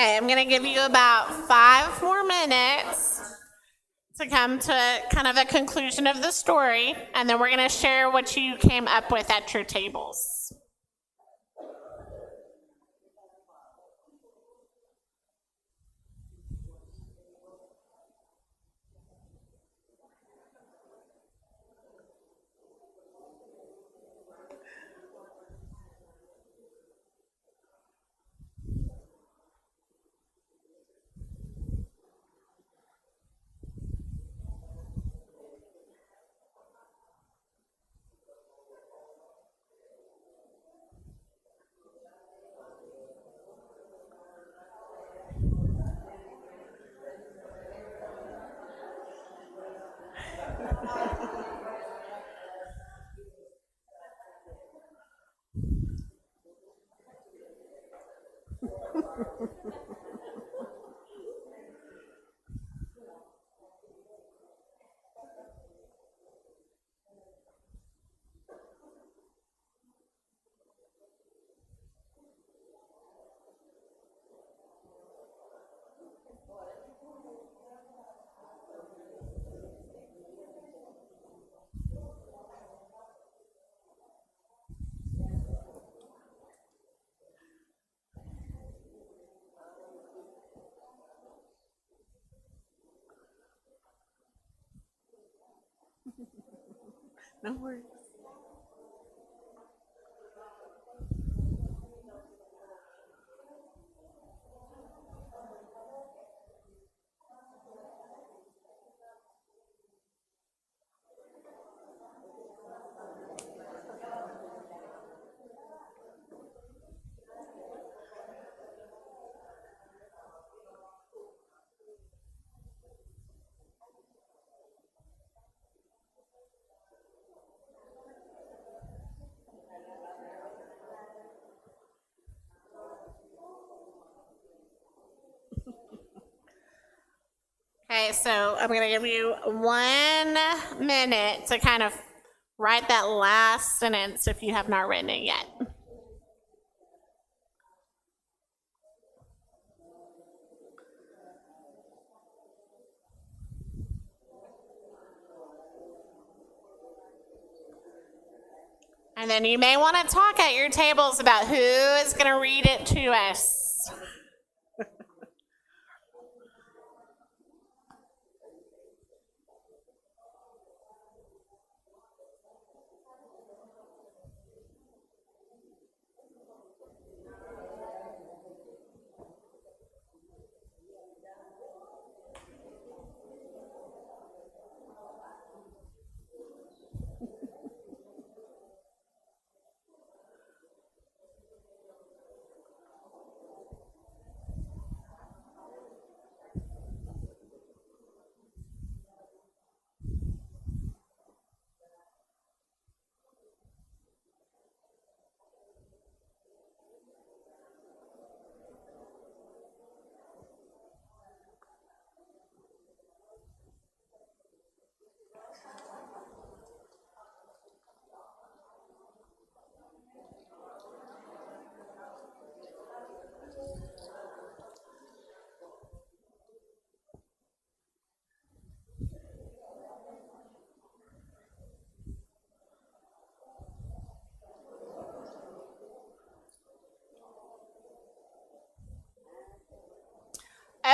Okay, I'm going to give you about 5 more minutes to come to kind of a conclusion of the story, and then we're going to share what you came up with at your tables. No worries. Okay, so I'm going to give you 1 minute to kind of write that last sentence if you have not written it yet. And then you may want to talk at your tables about who is going to read it to us.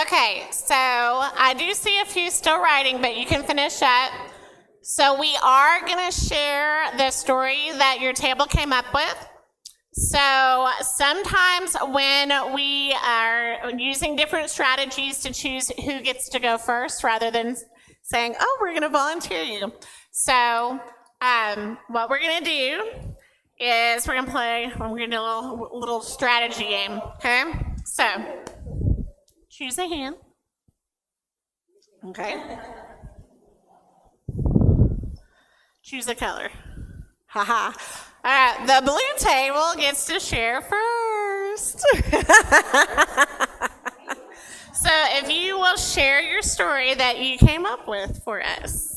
Okay, so I do see a few still writing, but you can finish up. So we are going to share the story that your table came up with. So sometimes when we are using different strategies to choose who gets to go first rather than saying, oh, we're going to volunteer you. So what we're going to do is we're going to do a little strategy game, okay? So choose a hand. Okay. Choose a color. Haha. All right, the blue table gets to share first. So if you will share your story that you came up with for us.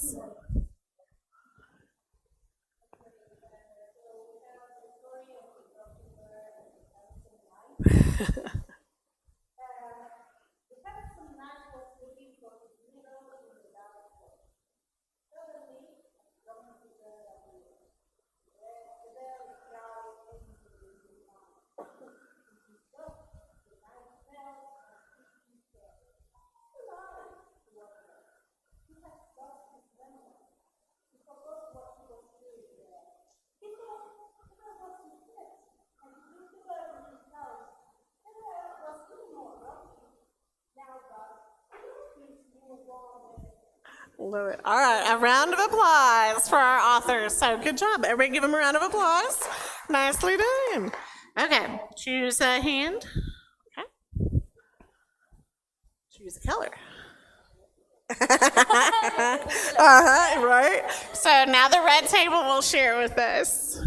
Love it. All right, a round of applause for our authors. So good job. Everybody give them a round of applause. Nicely done. Okay, choose a hand. Okay. Choose a color. Right? So now the red table will share with us.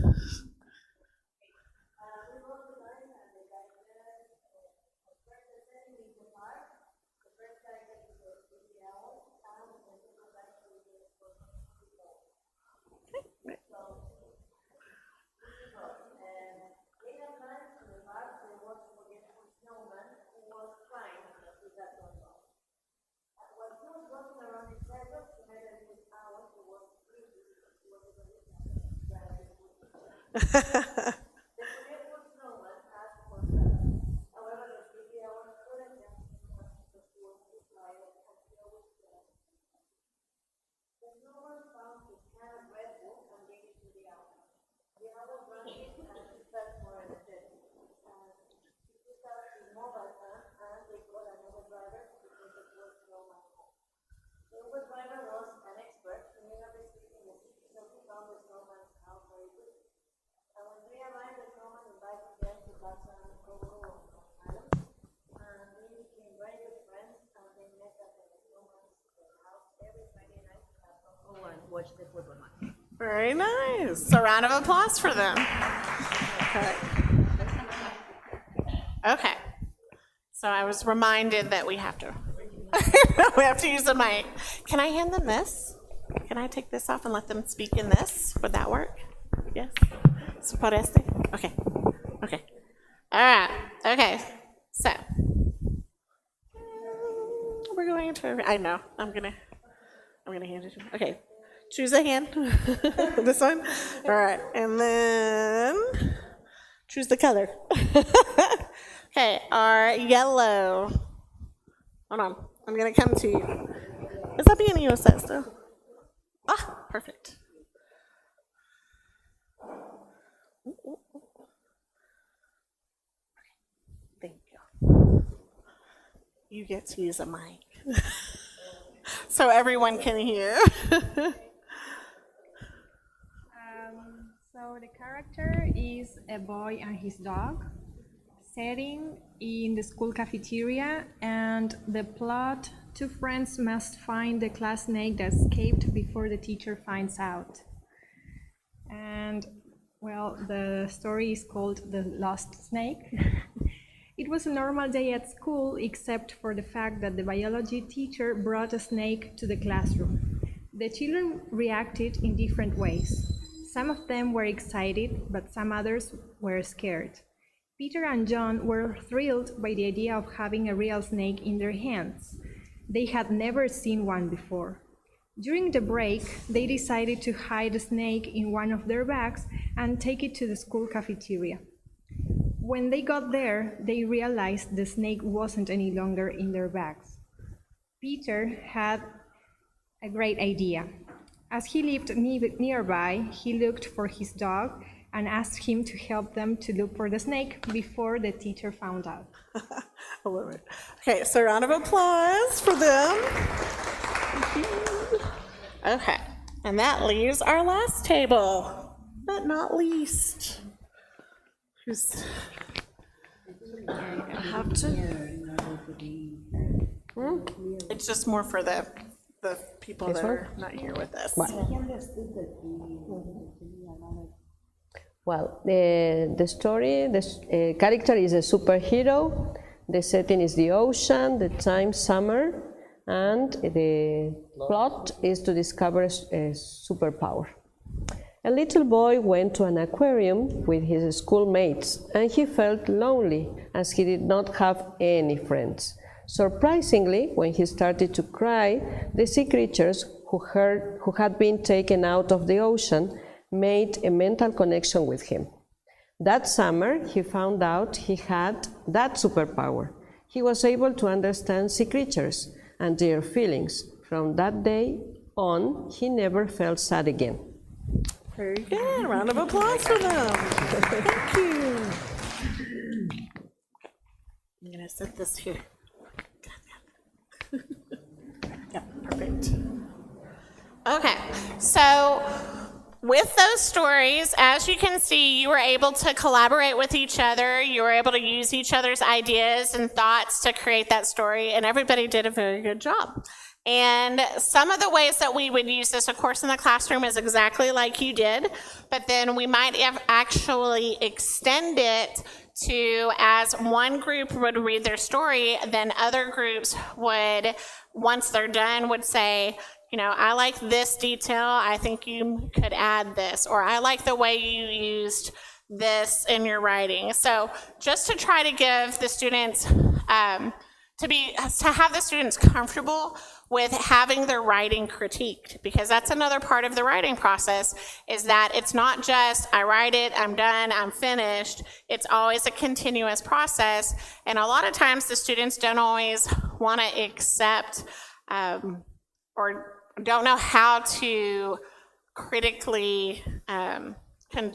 watch the football match. Very nice. A round of applause for them. Okay. Okay. So I was reminded that we have to use the mic. Can I hand them this? Can I take this off and let them speak in this? Would that work? Yes. ¿Se parece? Okay. Okay. All right. Okay. So we're going to. I know. I'm gonna hand it to you. Okay. Choose a hand. This one. All right. And then choose the color. Okay. Our yellow. Hold on. I'm gonna come to you. Is that being used still? Ah, perfect. Thank you. You get to use a mic. So everyone can hear. So the character is a boy and his dog, setting in the school cafeteria, and the plot: two friends must find the class snake that escaped before the teacher finds out. And well, the story is called The Lost Snake. It was a normal day at school, except for the fact that the biology teacher brought a snake to the classroom. The children reacted in different ways. Some of them were excited, but some others were scared. Peter and John were thrilled by the idea of having a real snake in their hands. They had never seen one before. During the break, they decided to hide the snake in one of their bags and take it to the school cafeteria. When they got there, they realized the snake wasn't any longer in their bags. Peter had a great idea. As he lived nearby, he looked for his dog and asked him to help them to look for the snake before the teacher found out. I love it. Okay, so round of applause for them. Okay, and that leaves our last table, but not least. Who's I have to? It's just more for the people that are not here with us. Well, the story, the character is a superhero. The setting is the ocean, the time summer, and the plot is to discover a superpower. A little boy went to an aquarium with his schoolmates, and he felt lonely as he did not have any friends. Surprisingly, when he started to cry, the sea creatures who had been taken out of the ocean made a mental connection with him. That summer, he found out he had that superpower. He was able to understand sea creatures and their feelings. From that day on, he never felt sad again. Very good. Round of applause for them. Thank you. I'm going to set this here. Yeah, perfect. Okay, so with those stories, as you can see, you were able to collaborate with each other. You were able to use each other's ideas and thoughts to create that story, and everybody did a very good job. And some of the ways that we would use this, of course, in the classroom is exactly like you did, but then we might have actually extend it to, as one group would read their story, then other groups would, once they're done, would say, you know, I like this detail, I think you could add this, or I like the way you used this in your writing. So just to try to give the students, to have the students comfortable with having their writing critiqued, because that's another part of the writing process, is that it's not just, I write it, I'm done, I'm finished. It's always a continuous process, and a lot of times the students don't always want to accept or don't know how to critically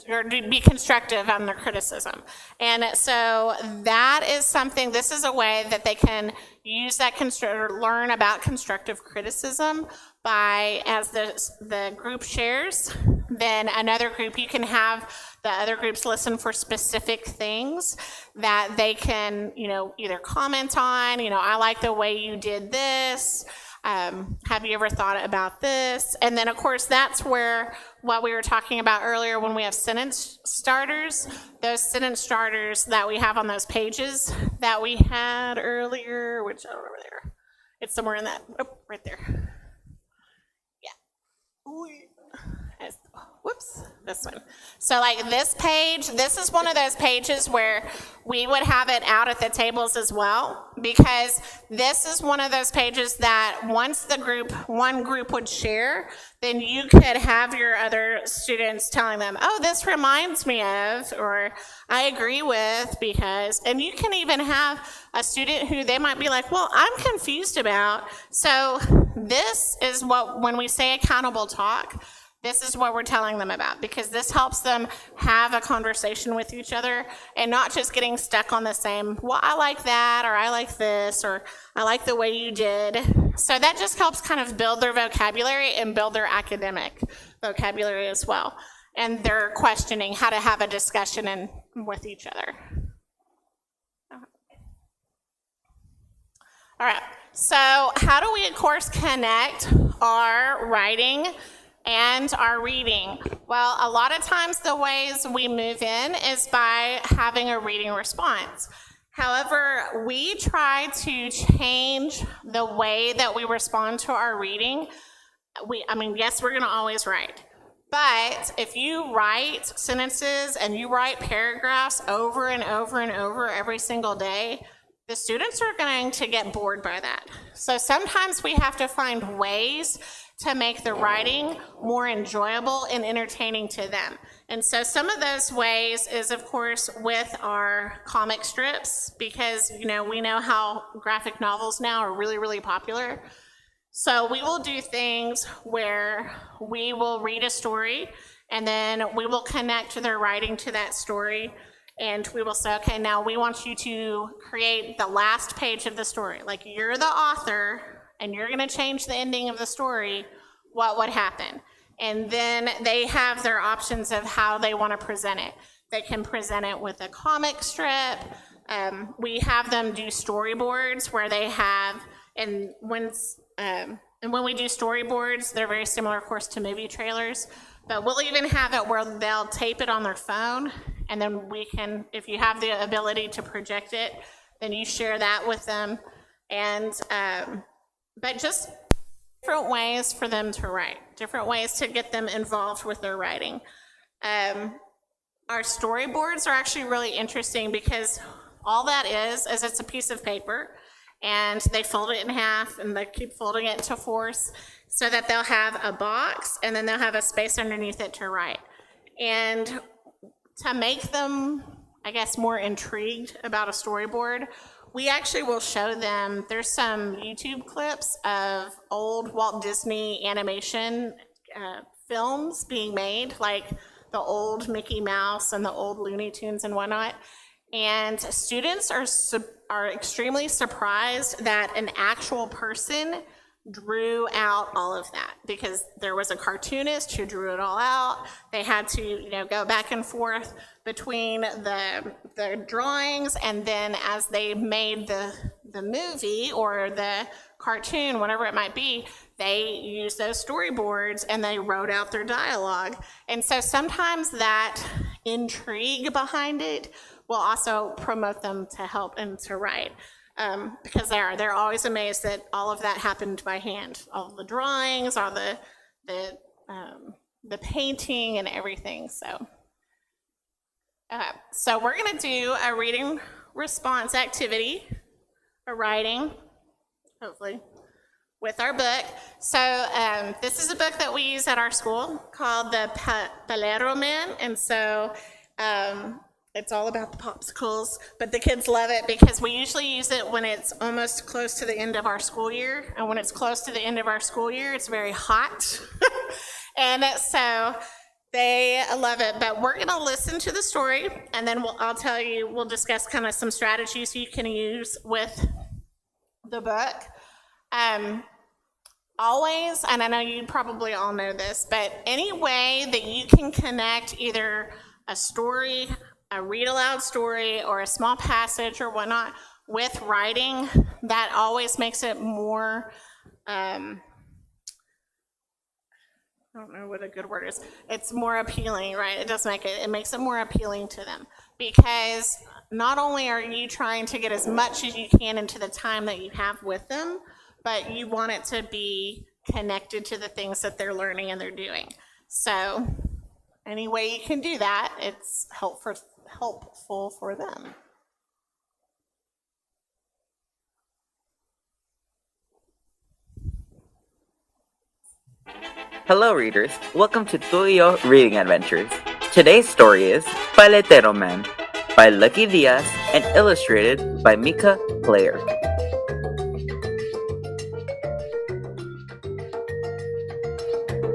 or be constructive on their criticism. And so that is something, this is a way that they can use that or learn about constructive criticism by, as the group shares, then another group, you can have the other groups listen for specific things that they can, you know, either comment on, you know, I like the way you did this, Have you ever thought about this? And then, of course, that's where what we were talking about earlier when we have sentence starters, those sentence starters that we have on those pages that we had earlier, which I don't remember there. It's somewhere in that, right there. Yeah. Whoops, this one. So like this page, this is one of those pages where we would have it out at the tables as well, because this is one of those pages that once one group would share, then you could have your other students telling them, oh, this reminds me of, or I agree with, because, and you can even have a student who they might be like, well, I'm confused about. So this is what, when we say accountable talk, this is what we're telling them about, because this helps them have a conversation with each other and not just getting stuck on the same, well, I like that, or I like this, or I like the way you did. So that just helps kind of build their vocabulary and build their academic vocabulary as well. And they're questioning how to have a discussion with each other. All right, so how do we, of course, connect our writing and our reading? Well, a lot of times the ways we move in is by having a reading response. However, we try to change the way that we respond to our reading. Yes, we're gonna always write, but if you write sentences and you write paragraphs over and over and over every single day, the students are going to get bored by that. So sometimes we have to find ways to make the writing more enjoyable and entertaining to them. And so some of those ways is, of course, with our comic strips, because we know how graphic novels now are really, really popular. So we will do things where we will read a story, and then we will connect their writing to that story, and we will say, okay, now we want you to create the last page of the story. Like, you're the author, and you're gonna change the ending of the story, what would happen? And then they have their options of how they wanna present it. They can present it with a comic strip. We have them do storyboards where they have, and when we do storyboards, they're very similar, of course, to movie trailers, but we'll even have it where they'll tape it on their phone, and then we can, if you have the ability to project it, then you share that with them. And but just different ways for them to write, different ways to get them involved with their writing. Our storyboards are actually really interesting, because all that is it's a piece of paper, and they fold it in half, and they keep folding it into fourths, so that they'll have a box, and then they'll have a space underneath it to write. And to make them, I guess, more intrigued about a storyboard, we actually will show them, there's some YouTube clips of old Walt Disney animation films being made, like the old Mickey Mouse and the old Looney Tunes and whatnot. And students are extremely surprised that an actual person drew out all of that, because there was a cartoonist who drew it all out. They had to, go back and forth between the drawings, and then as they made the movie or the cartoon, whatever it might be, they used those storyboards and they wrote out their dialogue. And so sometimes that intrigue behind it will also promote them to help and to write. Because they're always amazed that all of that happened by hand, all the drawings, all the painting and everything. So we're going to do a reading response activity, a writing, hopefully, with our book. So this is a book that we use at our school called the Palero Man, and so it's all about the popsicles, but the kids love it because we usually use it when it's almost close to the end of our school year. And when it's close to the end of our school year, it's very hot. And so they love it. But we're going to listen to the story, and then we'll discuss kind of some strategies you can use with the book. Always, and I know you probably all know this, but any way that you can connect either a story, a read aloud story, or a small passage or whatnot with writing, that always makes it more I don't know what a good word is. It's more appealing, right? It makes it more appealing to them, because not only are you trying to get as much as you can into the time that you have with them, but you want it to be connected to the things that they're learning and they're doing. So any way you can do that, it's helpful for them. Hello readers, welcome to Tuyo Reading Adventures. Today's story is Paletero Man by Lucky Diaz and illustrated by Mika Player.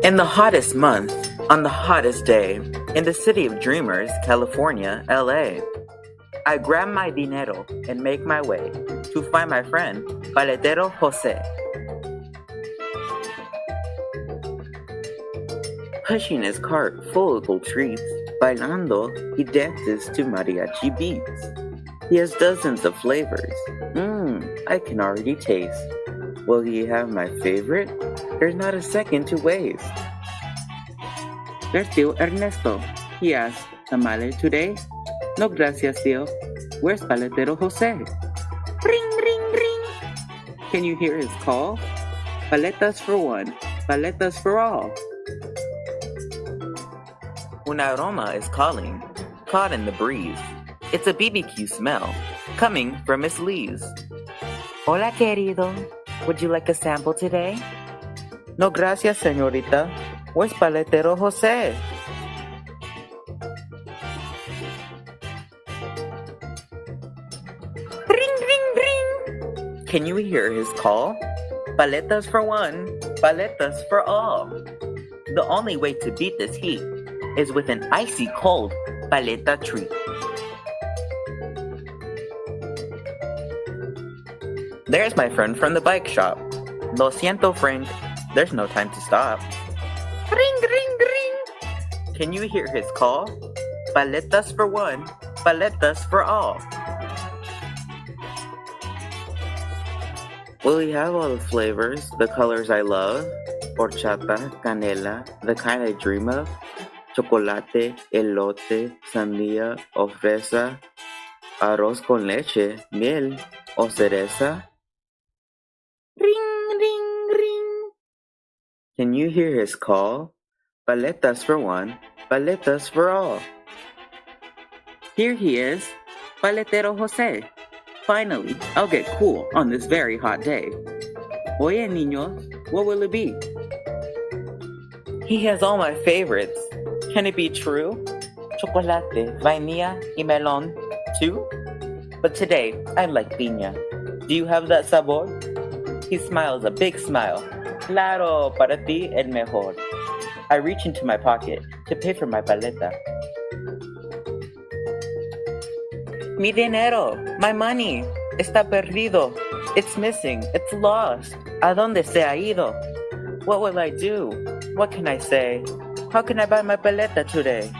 In the hottest month, on the hottest day, in the city of dreamers, California, LA, I grab my dinero and make my way to find my friend Paletero Jose. Pushing his cart full of gold treats, bailando, he dances to mariachi beats. He has dozens of flavors. I can already taste. Will he have my favorite? There's not a second to waste. There's Tio Ernesto. He asks, ¿Tamale today? No gracias, Tio. Where's Paletero Jose? Ring, ring, ring. Can you hear his call? Paletas for one, paletas for all. Un aroma is calling, caught in the breeze. It's a BBQ smell, coming from Miss Lee's. Hola, querido. Would you like a sample today? No gracias, señorita. Where's Paletero Jose? Ring, ring, ring. Can you hear his call? Paletas for one, paletas for all. The only way to beat this heat is with an icy cold paleta treat. There's my friend from the bike shop. Lo siento, Frank. There's no time to stop. Ring, ring, ring. Can you hear his call? Paletas for one, paletas for all. Will he have all the flavors, the colors I love? Horchata, canela, the kind I dream of? Chocolate, elote, sandía o fresa, arroz con leche, miel o cereza. Ring, ring, ring. Can you hear his call? Paletas for one, paletas for all. Here he is, Paletero Jose. Finally, I'll get cool on this very hot day. Oye, niños, what will it be? He has all my favorites. Can it be true? Chocolate, vainilla, y melon, too? But today, I like piña. Do you have that sabor? He smiles a big smile. Claro, para ti el mejor. I reach into my pocket to pay for my paleta. Mi dinero, my money, está perdido. It's missing, it's lost. ¿A dónde se ha ido? What will I do? What can I say? How can I buy my paleta today?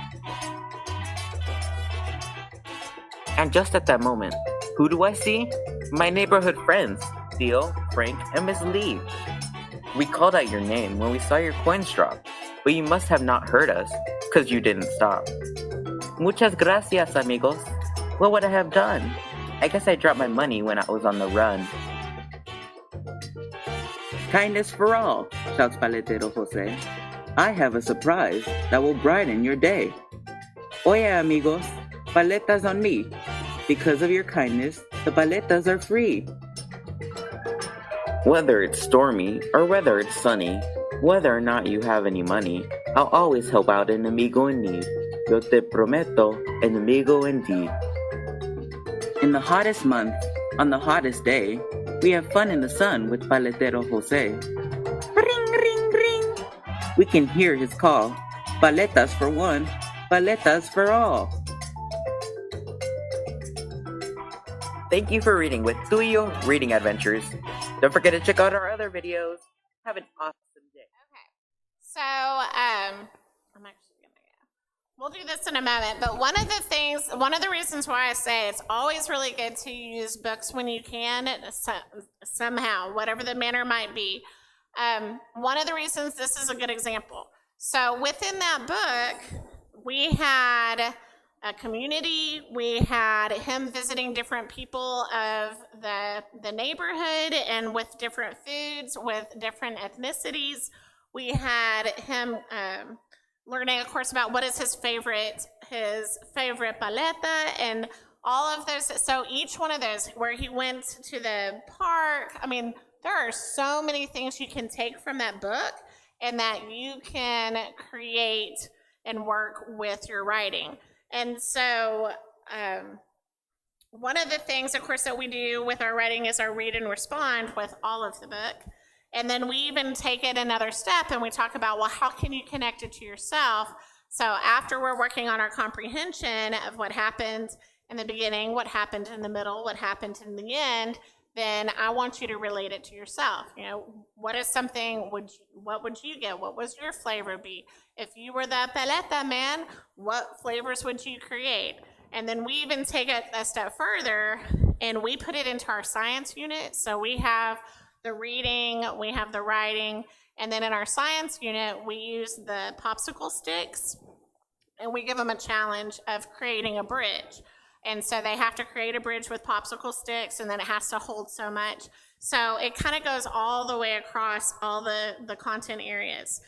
And just at that moment, who do I see? My neighborhood friends, Theo, Frank, and Miss Lee. We called out your name when we saw your coins drop, but you must have not heard us, because you didn't stop. Muchas gracias, amigos. What would I have done? I guess I dropped my money when I was on the run. Kindness for all, shouts Paletero Jose. I have a surprise that will brighten your day. Oye, amigos, paletas on me. Because of your kindness, the paletas are free. Whether it's stormy or whether it's sunny, whether or not you have any money, I'll always help out an amigo in need. Yo te prometo, an amigo indeed. In the hottest month, on the hottest day, we have fun in the sun with Paletero Jose. Ring, ring, ring. We can hear his call. Paletas for one, paletas for all. Thank you for reading with Tuyo Reading Adventures. Don't forget to check out our other videos. Have an awesome day. Okay. So, I'm actually going to go. We'll do this in a moment, but one of the reasons why I say it's always really good to use books when you can, somehow, whatever the manner might be. One of the reasons this is a good example. So within that book, we had a community. We had him visiting different people of the neighborhood and with different foods, with different ethnicities. We had him learning, of course, about what is his favorite paleta and all of those. So each one of those, where he went to the park, I mean, there are so many things you can take from that book and that you can create and work with your writing. And so one of the things, of course, that we do with our writing is our read and respond with all of the book. And then we even take it another step and we talk about, well, how can you connect it to yourself? So after we're working on our comprehension of what happened in the beginning, what happened in the middle, what happened in the end, then I want you to relate it to yourself. You know, what is something, what would you get? What was your flavor be? If you were the paleta man, what flavors would you create? And then we even take it a step further and we put it into our science unit. So we have the reading, we have the writing, and then in our science unit, we use the popsicle sticks and we give them a challenge of creating a bridge. And so they have to create a bridge with popsicle sticks, and then it has to hold so much. So it kind of goes all the way across all the content areas.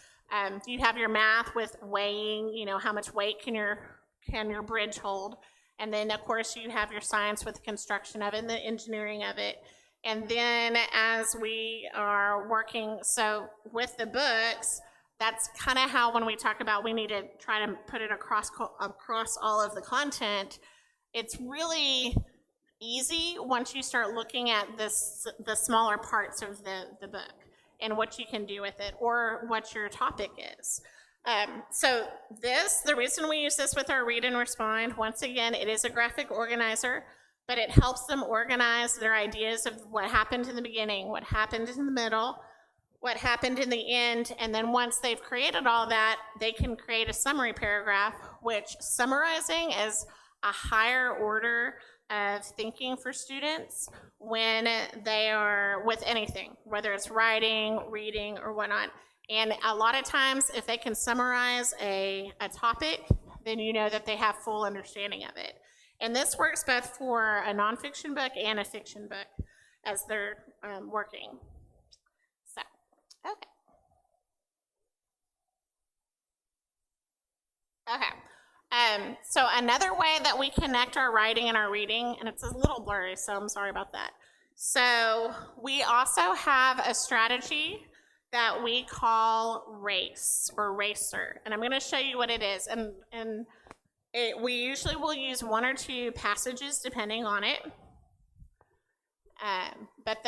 You have your math with weighing, you know, how much weight can your bridge hold? And then, of course, you have your science with the construction of it and the engineering of it. And then as we are working, so with the books, that's kind of how when we talk about we need to try to put it across all of the content, it's really easy once you start looking at the smaller parts of the book and what you can do with it or what your topic is. So the reason we use this with our read and respond, once again, it is a graphic organizer, but it helps them organize their ideas of what happened in the beginning, what happened in the middle, what happened in the end, and then once they've created all that, they can create a summary paragraph, which summarizing is a higher order of thinking for students when they are with anything, whether it's writing, reading, or whatnot. And a lot of times, if they can summarize a topic, then you know that they have full understanding of it. And this works both for a nonfiction book and a fiction book as they're working. So, okay. Okay. So another way that we connect our writing and our reading, and it's a little blurry, so I'm sorry about that. So we also have a strategy that we call RACE or RACER, and I'm going to show you what it is. And we usually will use one or two passages depending on it, but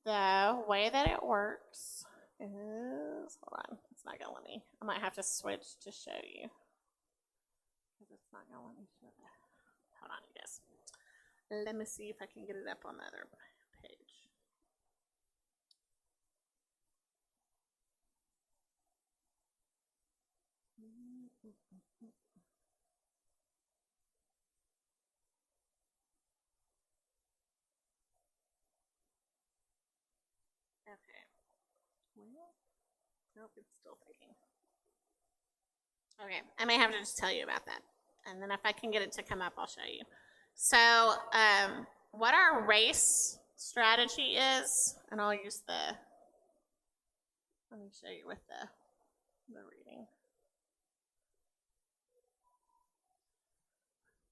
the way that it works is, hold on, it's not going to let me. I might have to switch to show you. It's not going to let me show it. Hold on, you guys. Let me see if I can get it up on the other page. Okay. Well, nope, it's still thinking. Okay, I may have to just tell you about that. And then if I can get it to come up, I'll show you. So what our RACE strategy is, and I'll use let me show you with the reading.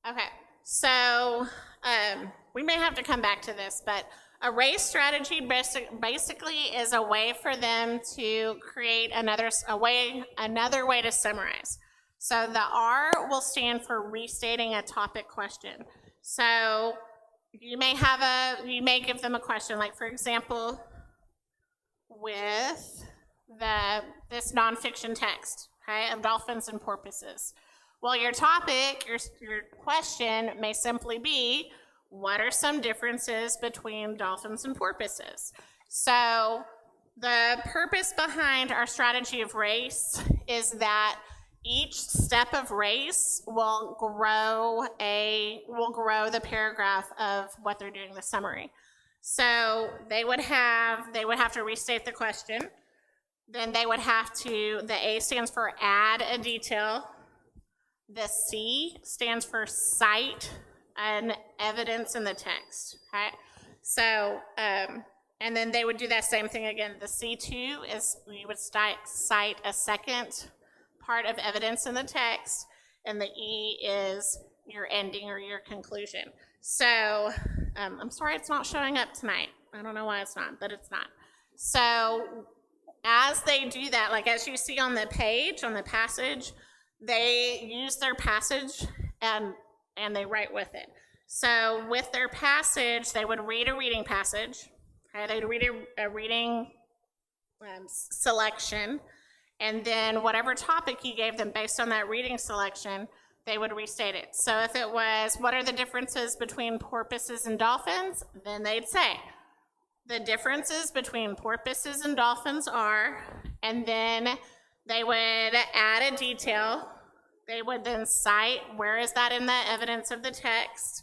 Okay, so we may have to come back to this, but a RACE strategy basically is a way for them to create another way to summarize. So the R will stand for restating a topic question. So you may give them a question, like for example, with this nonfiction text, okay, of dolphins and porpoises. Well, your topic, your question may simply be, what are some differences between dolphins and porpoises? So the purpose behind our strategy of RACE is that each step of RACE will grow the paragraph of what they're doing, the summary. So they would have to restate the question. Then they would have to, the A stands for add a detail. The C stands for cite an evidence in the text, okay? So, and then they would do that same thing again. The C2 is you would cite a second part of evidence in the text, and the E is your ending or your conclusion. So, I'm sorry it's not showing up tonight. I don't know why it's not, but it's not. So, as they do that, like as you see on the page, on the passage, they use their passage and they write with it. So with their passage, they would read a reading passage. Okay, they'd read a reading selection, and then whatever topic you gave them based on that reading selection, they would restate it. So if it was, what are the differences between porpoises and dolphins? Then they'd say, the differences between porpoises and dolphins are, and then they would add a detail. They would then cite, where is that in the evidence of the text?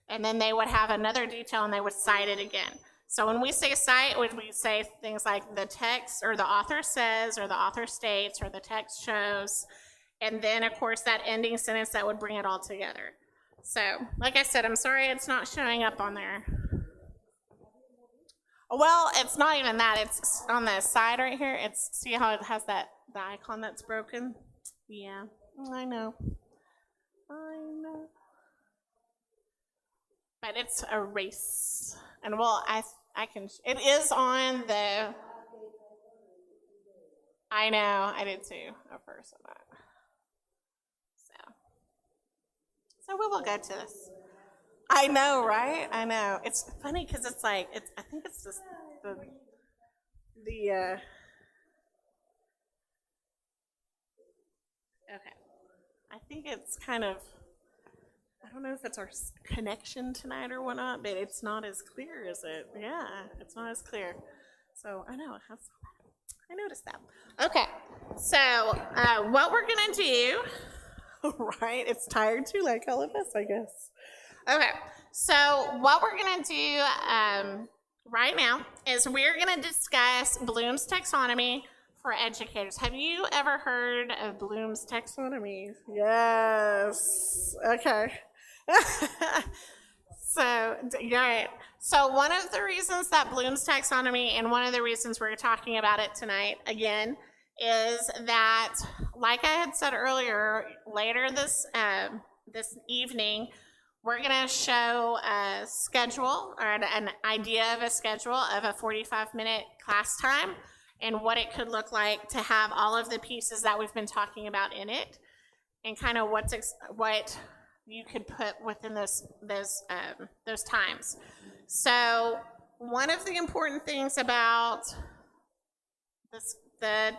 And then they would have another detail and they would cite it again. So when we say cite, we say things like the text or the author says or the author states or the text shows. And then, of course, that ending sentence that would bring it all together. So, like I said, I'm sorry it's not showing up on there. Well, it's not even that. It's on the side right here. See how it has the icon that's broken? Yeah, I know. But it's a race. And well, I can, it is on the, I know, I did too at first. So we will go to this. I know, right? I know. It's funny because it's like, I think it's just okay. I think it's kind of, I don't know if it's our connection tonight or whatnot, but it's not as clear, is it? Yeah, it's not as clear. So I know, I noticed that. Okay, so what we're gonna do, right? It's tired too, like all of us, I guess. Okay, so what we're going to do right now is we're going to discuss Bloom's taxonomy for educators. Have you ever heard of Bloom's taxonomy? Yes. Okay. So, right. So one of the reasons that Bloom's taxonomy, and one of the reasons we're talking about it tonight again, is that, like I had said earlier, later this evening, we're going to show a schedule or an idea of a schedule of a 45-minute class time and what it could look like to have all of the pieces that we've been talking about in it, and kind of what you could put within those times. So one of the important things about the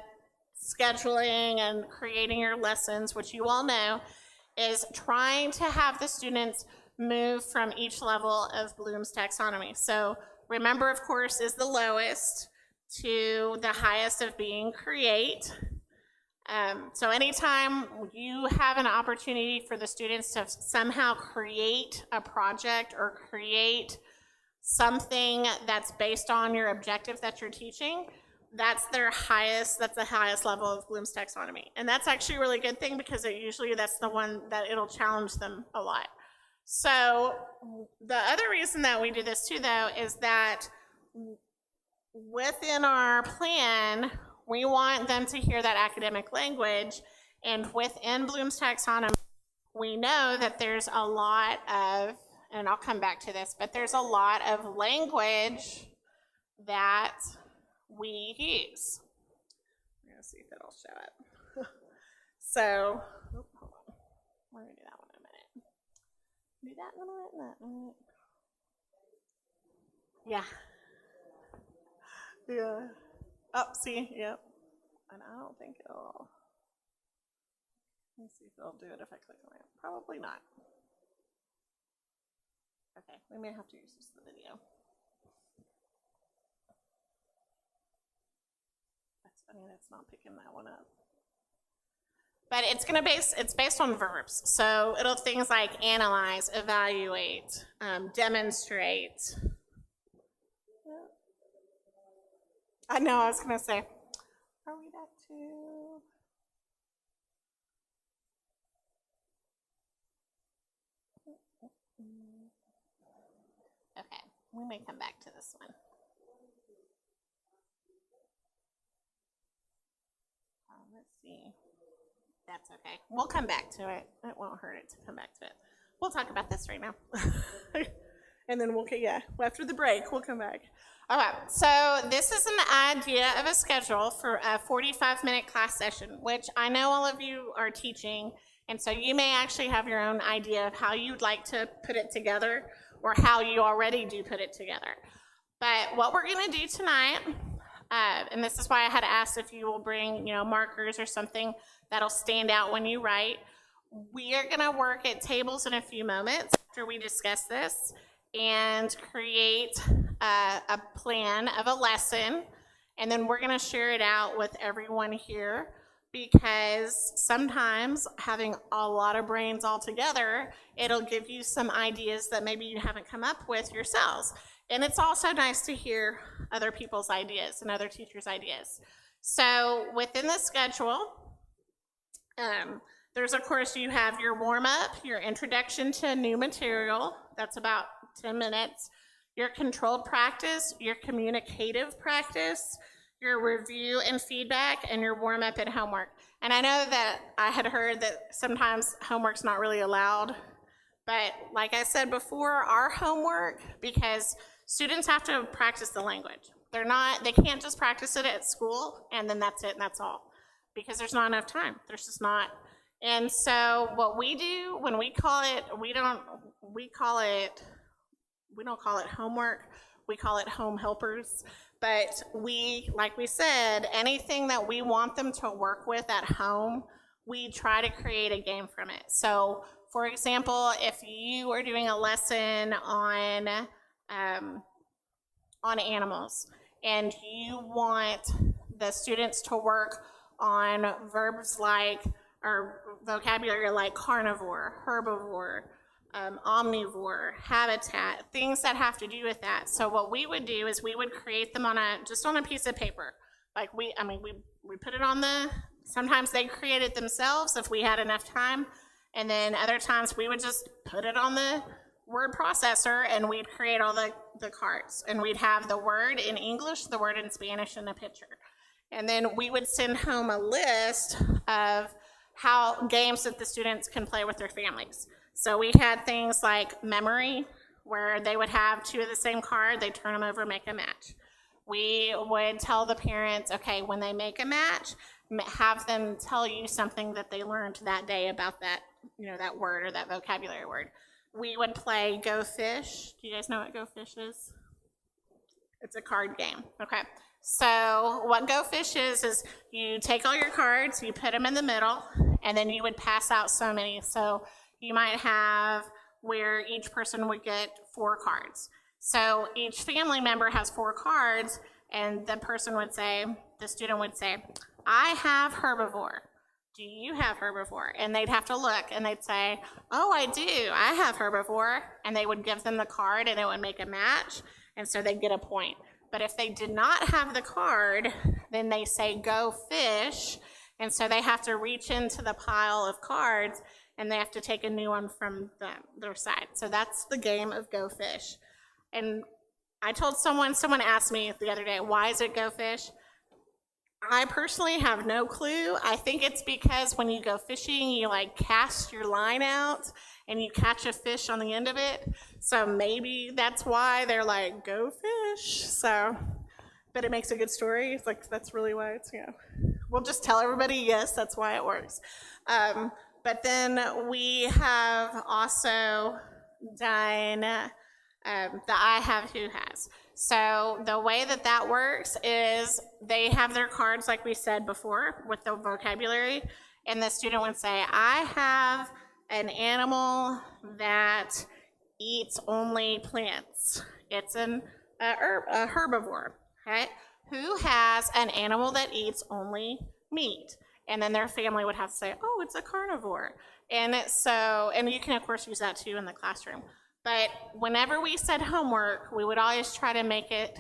scheduling and creating your lessons, which you all know, is trying to have the students move from each level of Bloom's taxonomy. So remember, of course, is the lowest to the highest of being create. So anytime you have an opportunity for the students to somehow create a project or create something that's based on your objective that you're teaching, that's the highest level of Bloom's taxonomy. And that's actually a really good thing because that's the one that it'll challenge them a lot. So the other reason that we do this too, though, is that within our plan, we want them to hear that academic language, and within Bloom's taxonomy, we know that there's a lot of, and I'll come back to this, but there's a lot of language that we use. We're going to see if it'll show up. So, hold on. We're going to do that one in a minute. Do that in a minute. Yeah. Yeah. Oh, see, yep. And I don't think it'll, let me see if it'll do it if I click on it. Probably not. Okay, we may have to use this in the video. It's not picking that one up. But it's based on verbs. So it'll things like analyze, evaluate, demonstrate, I know, I was going to say, are we back to? Okay, we may come back to this one. Let's see. That's okay. We'll come back to it. It won't hurt it to come back to it. We'll talk about this right now. And then after the break, we'll come back. Okay, so this is an idea of a schedule for a 45-minute class session, which I know all of you are teaching, and so you may actually have your own idea of how you'd like to put it together or how you already do put it together. But what we're going to do tonight, and this is why I had asked if you will bring, markers or something that'll stand out when you write. We are going to work at tables in a few moments after we discuss this and create a plan of a lesson, and then we're going to share it out with everyone here, because sometimes having a lot of brains all together, it'll give you some ideas that maybe you haven't come up with yourselves. And it's also nice to hear other people's ideas and other teachers' ideas. So within the schedule, there's, of course, you have your warm-up, your introduction to new material. That's about 10 minutes. Your controlled practice, your communicative practice, your review and feedback, and your warm-up and homework. And I know that I had heard that sometimes homework's not really allowed, but like I said before, our homework, because students have to practice the language. They can't just practice it at school and then that's it and that's all, because there's not enough time. There's just not. And so what we do when we call it, we don't call it homework, we call it home helpers. But like we said, anything that we want them to work with at home, we try to create a game from it. So for example, if you are doing a lesson on animals and you want the students to work on verbs or vocabulary like carnivore, herbivore, omnivore, habitat, things that have to do with that. So what we would do is we would create them just on a piece of paper. Like we put it on sometimes they create it themselves if we had enough time. And then other times we would just put it on the word processor and we'd create all the cards. And we'd have the word in English, the word in Spanish, and a picture. And then we would send home a list of games that the students can play with their families. So we had things like memory, where they would have two of the same card, they turn them over, make a match. We would tell the parents, okay, when they make a match, have them tell you something that they learned that day about that, that word or that vocabulary word. We would play Go Fish. Do you guys know what Go Fish is? It's a card game. Okay. So what Go Fish is you take all your cards, you put them in the middle, and then you would pass out so many. So you might have where each person would get 4 cards. So each family member has 4 cards, and the student would say, I have herbivore. Do you have herbivore? And they'd have to look, and they'd say, oh, I do. I have herbivore. And they would give them the card, and it would make a match, and so they'd get a point. But if they did not have the card, then they say, Go Fish, and so they have to reach into the pile of cards, and they have to take a new one from their side. So that's the game of Go Fish. And I told someone asked me the other day, why is it Go Fish? I personally have no clue. I think it's because when you go fishing, you cast your line out and you catch a fish on the end of it. So maybe that's why they're like, Go Fish. So, but it makes a good story. It's that's really why it's, we'll just tell everybody, yes, that's why it works. But then we have also done the I have, who has. So the way that works is they have their cards, like we said before, with the vocabulary, and the student would say, I have an animal that eats only plants. It's a herbivore, okay? Who has an animal that eats only meat? And then their family would have to say, oh, it's a carnivore. And you can, of course, use that too in the classroom. But whenever we said homework, we would always try to make it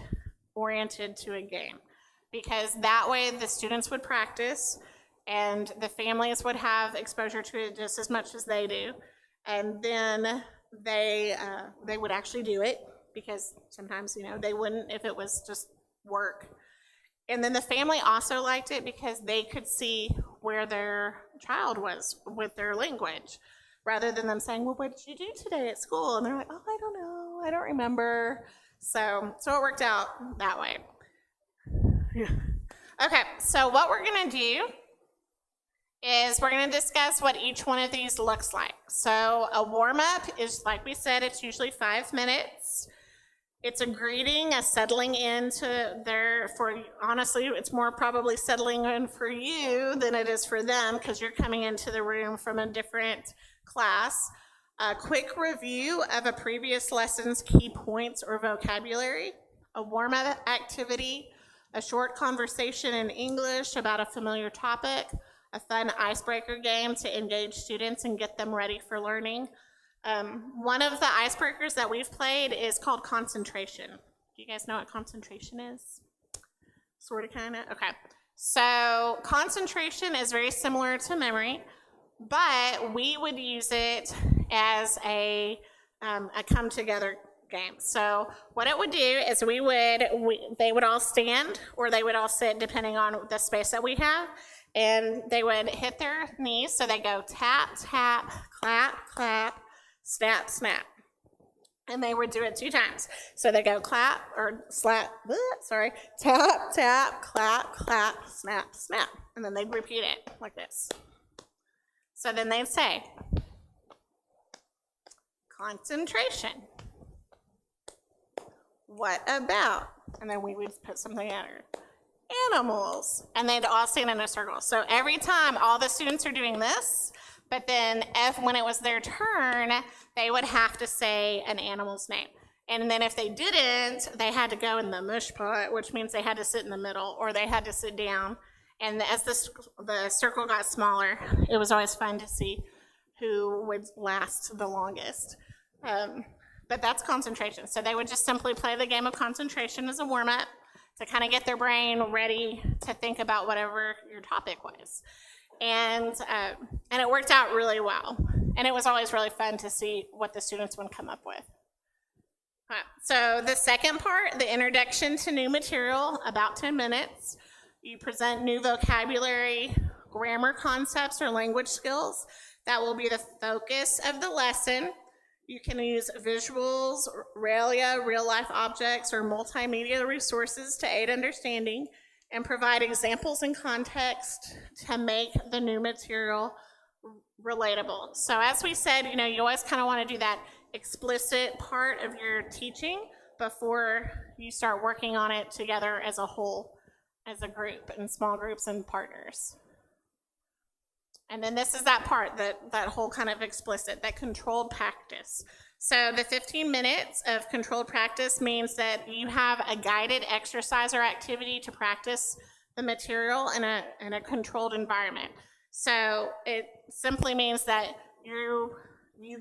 oriented to a game. because that way the students would practice and the families would have exposure to it just as much as they do. And then they would actually do it, because sometimes, they wouldn't if it was just work. And then the family also liked it because they could see where their child was with their language, rather than them saying, well, what did you do today at school? And they're like, oh, I don't know, I don't remember. So it worked out that way. Yeah. Okay, so what we're gonna do is we're gonna discuss what each one of these looks like. So a warm-up is, like we said, it's usually 5 minutes. It's a greeting, a settling into honestly, it's more probably settling in for you than it is for them, because you're coming into the room from a different class. A quick review of a previous lesson's key points or vocabulary. A warm-up activity. A short conversation in English about a familiar topic. A fun icebreaker game to engage students and get them ready for learning. One of the icebreakers that we've played is called concentration. Do you guys know what concentration is? Sort of, kind of? Okay. So concentration is very similar to memory, but we would use it as a come-together game. So what it would do is they would all stand, or they would all sit, depending on the space that we have, and they would hit their knees. So they go tap, tap, clap, clap, snap, snap. And they would do it 2 times. So they go clap, or slap, tap, tap, clap, clap, snap, snap. And then they'd repeat it like this. So then they'd say, concentration. What about? And then we would put something at her. Animals. And they'd all stand in a circle. So every time, all the students are doing this, but then when it was their turn, they would have to say an animal's name. And then if they didn't, they had to go in the mush pot, which means they had to sit in the middle, or they had to sit down. And as the circle got smaller, it was always fun to see who would last the longest. But that's concentration. So they would just simply play the game of concentration as a warm-up to kind of get their brain ready to think about whatever your topic was. And it worked out really well. And it was always really fun to see what the students would come up with. So the second part, the introduction to new material, about 10 minutes. You present new vocabulary, grammar concepts, or language skills. That will be the focus of the lesson. You can use visuals, realia, real-life objects, or multimedia resources to aid understanding, and provide examples and context to make the new material relatable. So as we said, you always kind of want to do that explicit part of your teaching before you start working on it together as a whole, as a group, in small groups and partners. And then this is that part, that whole kind of explicit, that controlled practice. So the 15 minutes of controlled practice means that you have a guided exercise or activity to practice the material in a controlled environment. So it simply means that you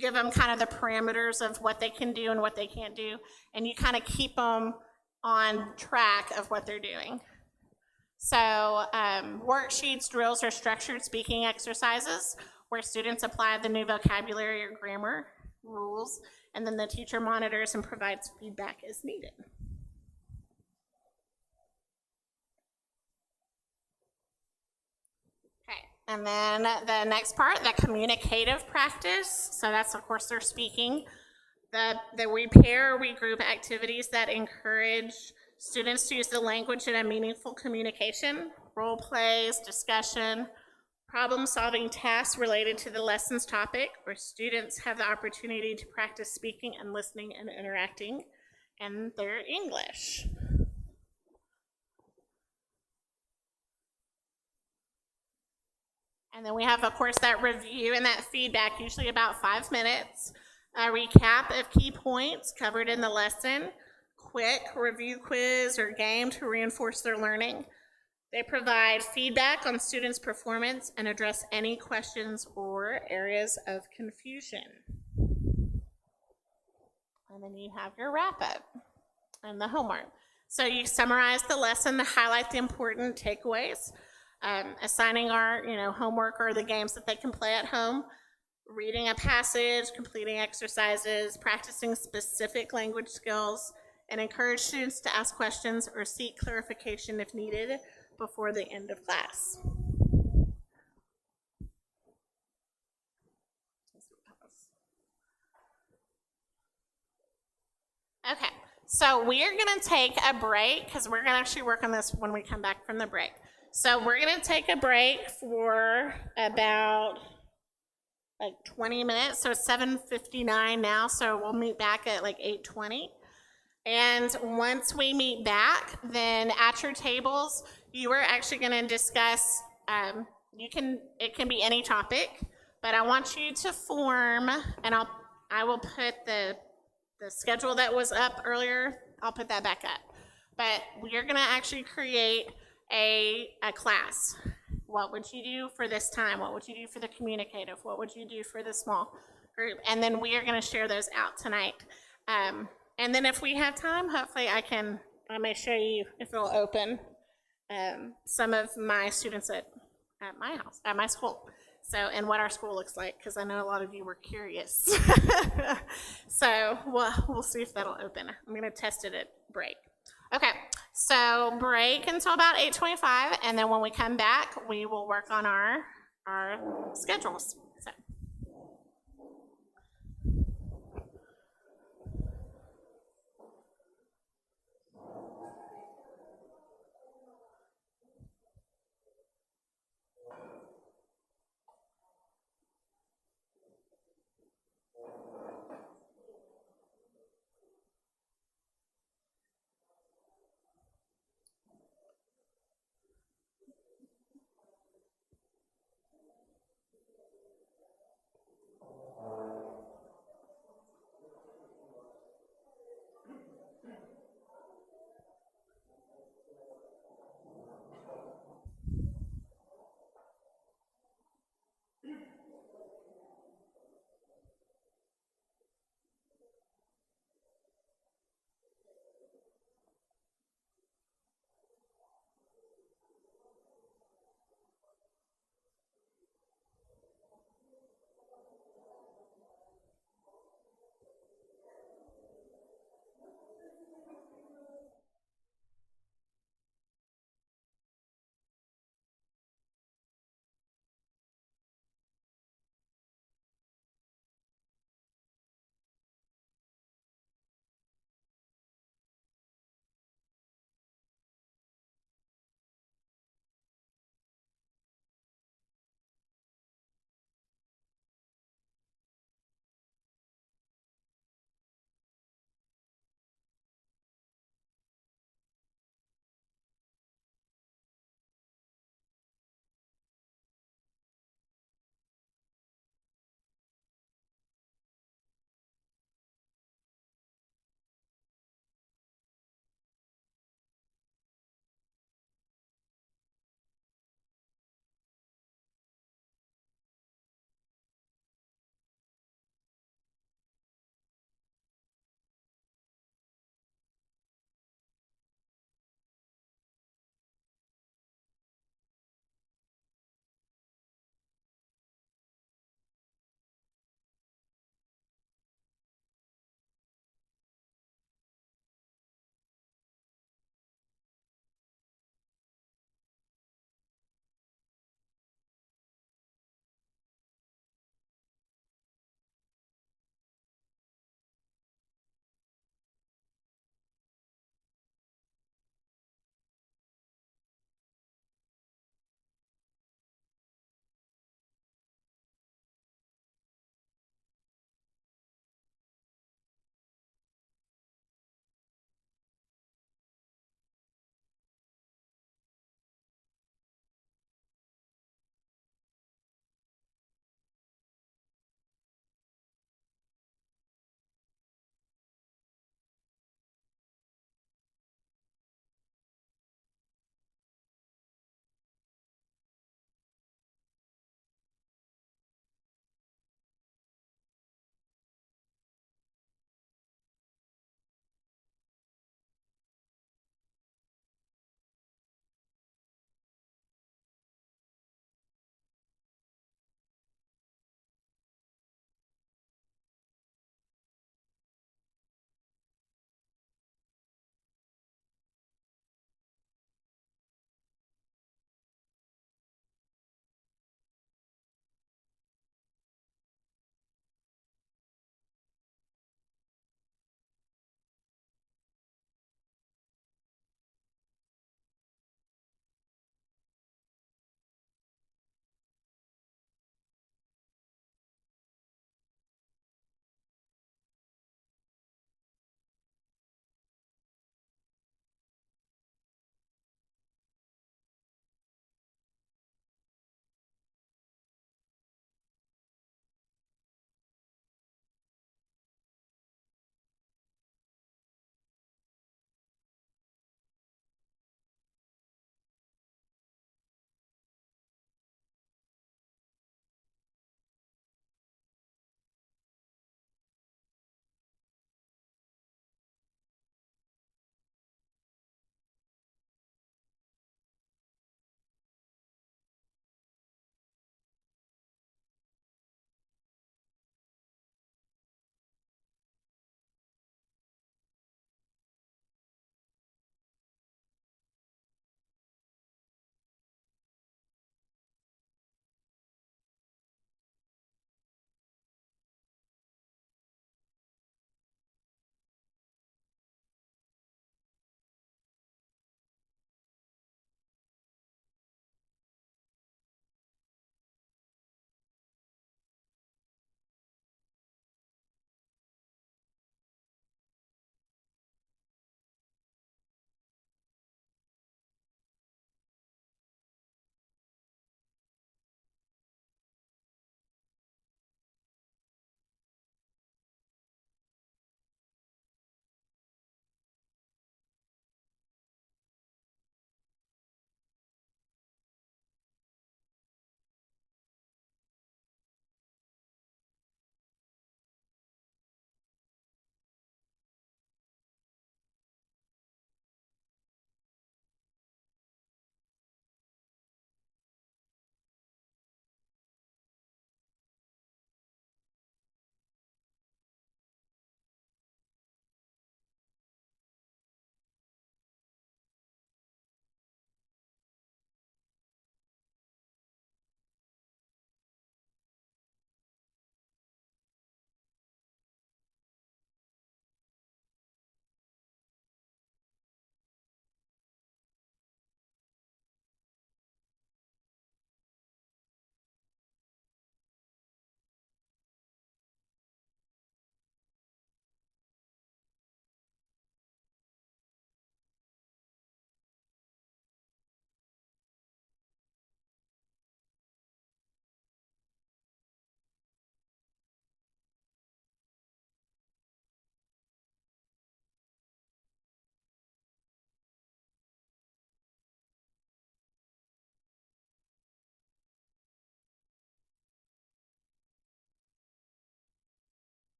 give them kind of the parameters of what they can do and what they can't do, and you kind of keep them on track of what they're doing. So worksheets, drills, or structured speaking exercises where students apply the new vocabulary or grammar rules, and then the teacher monitors and provides feedback as needed. Okay, and then the next part, the communicative practice. So that's, of course, their speaking. The we pair or we group activities that encourage students to use the language in a meaningful communication, role plays, discussion, problem-solving tasks related to the lesson's topic, where students have the opportunity to practice speaking and listening and interacting in their English. And then we have, of course, that review and that feedback, usually about 5 minutes, a recap of key points covered in the lesson, quick review quiz or game to reinforce their learning. They provide feedback on students' performance and address any questions or areas of confusion. And then you have your wrap-up and the homework. So you summarize the lesson to highlight the important takeaways, assigning our homework or the games that they can play at home, reading a passage, completing exercises, practicing specific language skills, and encourage students to ask questions or seek clarification if needed before the end of class. Okay, so we are going to take a break because we're going to actually work on this when we come back from the break. So we're going to take a break for about like 20 minutes. So it's 7:59 now, so we'll meet back at like 8:20. And once we meet back, then at your tables, you are actually going to discuss, it can be any topic, but I want you to form, and I will put the schedule that was up earlier, I'll put that back up. But we are going to actually create a class. What would you do for this time? What would you do for the communicative? What would you do for the small group? And then we are going to share those out tonight. And then if we have time, hopefully I may show you, if it'll open, some of my students at my house, at my school. So, and what our school looks like, because I know a lot of you were curious. So we'll see if that'll open. I'm going to test it at break. Okay, so break until about 8:25, and then when we come back, we will work on our schedules. So.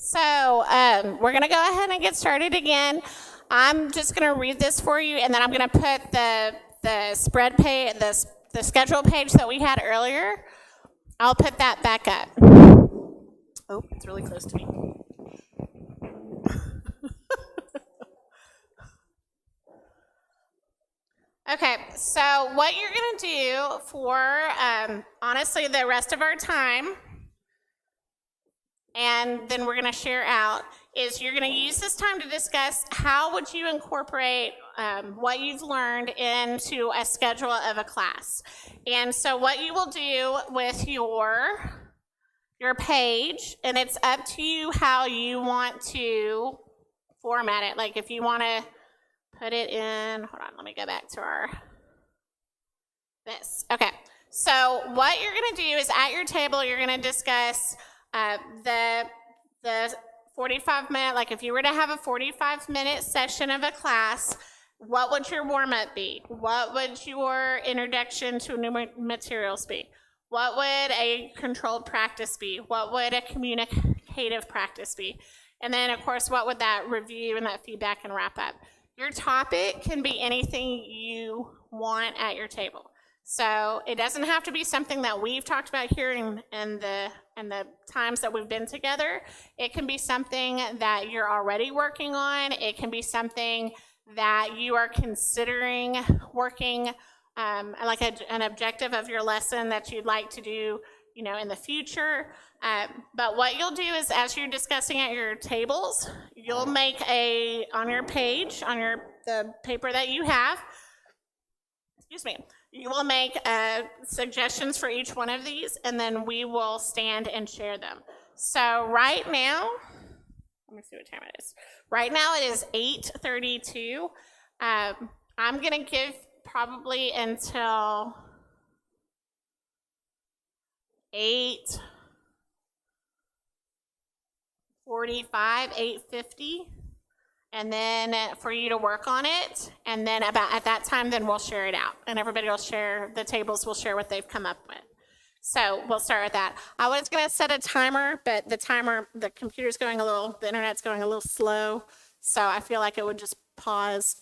So we're going to go ahead and get started again. I'm just going to read this for you, and then I'm going to put the spread page, the schedule page that we had earlier. I'll put that back up. Oh, it's really close to me. Okay, so what you're going to do for, honestly, the rest of our time, and then we're going to share out, is you're going to use this time to discuss how would you incorporate what you've learned into a schedule of a class. And so what you will do with your page, and it's up to you how you want to format it. Like if you want to put it in, hold on, let me go back to this. Okay, so what you're going to do is at your table, you're going to discuss the 45-minute, like if you were to have a 45-minute session of a class, what would your warm-up be? What would your introduction to new materials be? What would a controlled practice be? What would a communicative practice be? And then, of course, what would that review and that feedback and wrap up? Your topic can be anything you want at your table. So it doesn't have to be something that we've talked about here in the times that we've been together. It can be something that you're already working on. It can be something that you are considering working, like an objective of your lesson that you'd like to do, in the future. But what you'll do is, as you're discussing at your tables, you'll make on your page, on the paper that you have, you will make suggestions for each one of these, and then we will stand and share them. So right now, let me see what time it is. Right now it is 8:32. I'm going to give probably until 8:45, 8:50, and then for you to work on it, and then about at that time, then we'll share it out, and everybody will share, the tables will share what they've come up with. So we'll start with that. I was going to set a timer, but the computer's the internet's going a little slow, so I feel like it would just pause.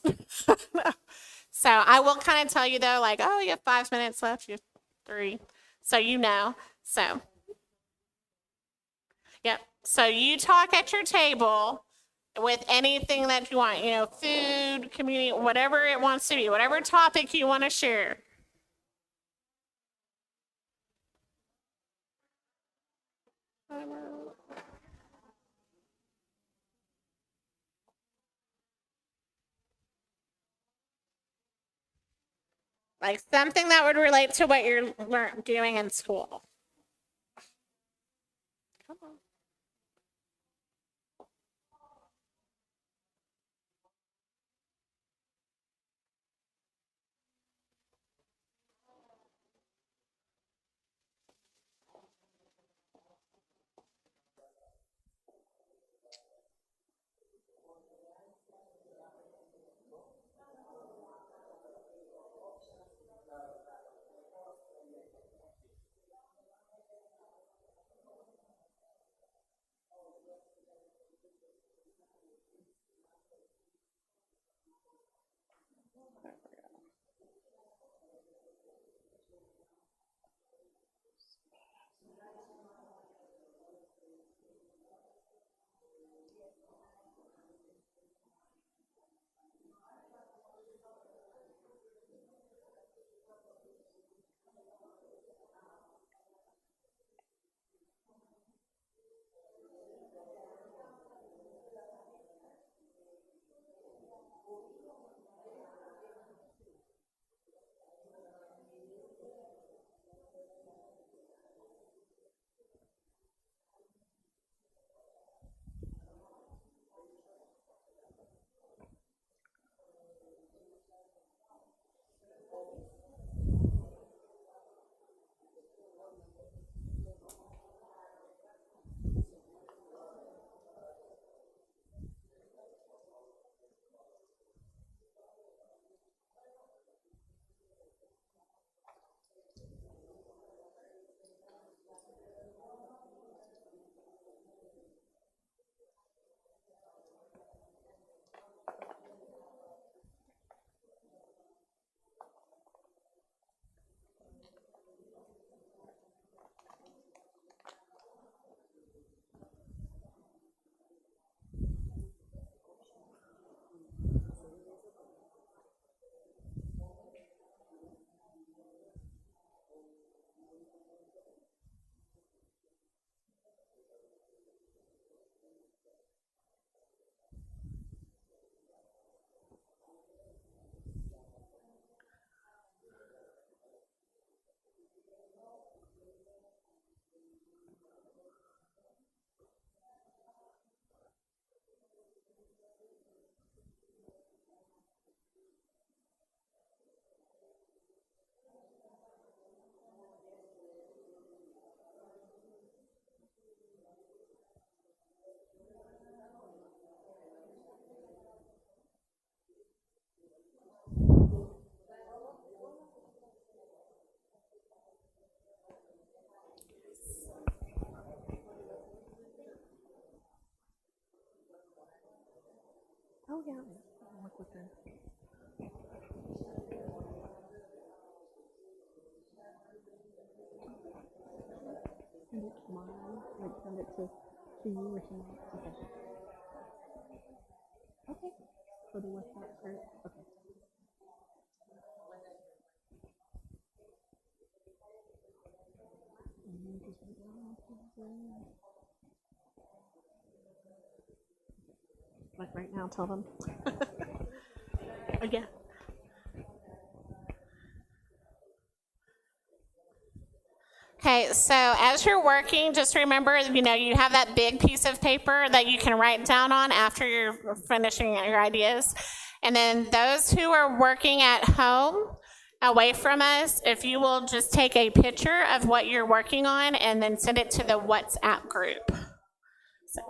So I will kind of tell you though, like, oh, you have 5 minutes left, you have 3, so So, yep. So you talk at your table with anything that you want, food, community, whatever it wants to be, whatever topic you want to share. Like something that would relate to what you're doing in school. Come on. Oh, yeah. I'll work with her. Send it tomorrow? Like, send it to you or tomorrow? Okay. Okay. For the West Side shirt? Okay. Like right now, tell them. Again. Okay, so as you're working, just remember, you have that big piece of paper that you can write down on after you're finishing your ideas. And then those who are working at home, away from us, if you will just take a picture of what you're working on and then send it to the WhatsApp group. So.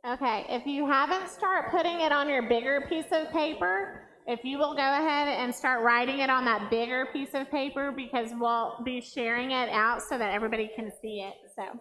Okay, if you haven't, start putting it on your bigger piece of paper. If you will go ahead and start writing it on that bigger piece of paper, because we'll be sharing it out so that everybody can see it. So.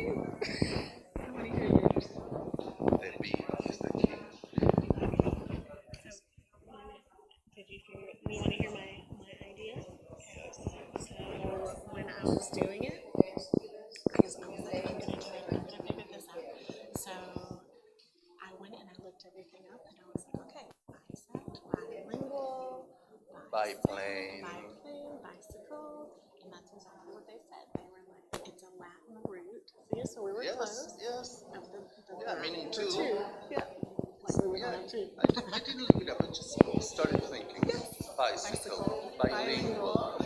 too. I want to hear yours. The beat is the key. Did you want to hear my idea? So when I was doing it, because I was like, I'm gonna figure this out. So I went and I looked everything up, and I was like, okay, bicep, bilingual, Biplane. bicycle, and that's exactly what they said. They were like, it's a Latin root. See, so we were close. Yes. Of the Yeah, meaning two. Yeah. Like we were Yeah, going to. I didn't look it up. I just started thinking. Bicycle, bilingual,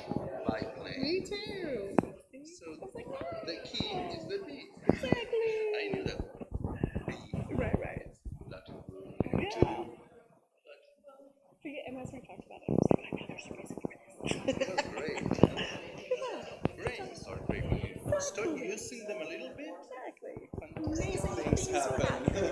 biplane. Me too. So the key is the beat. Exactly. I knew that. Right. Latin root. Yeah. See, and as we talked about it, I was like, I know there's a reason for this. Two. Great. Brains are great. When you start using them a little bit, Exactly. fantastic things happen.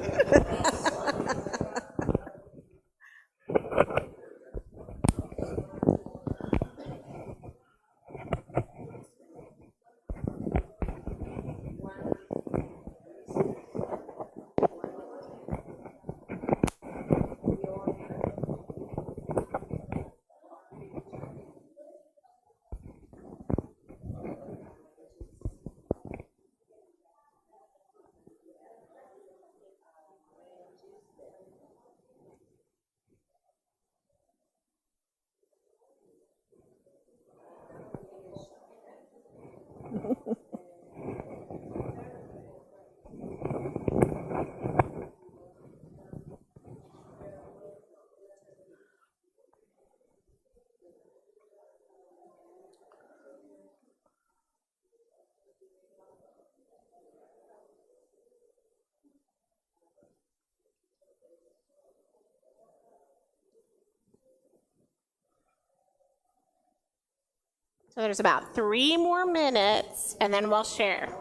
So there's about 3 more minutes, and then we'll share.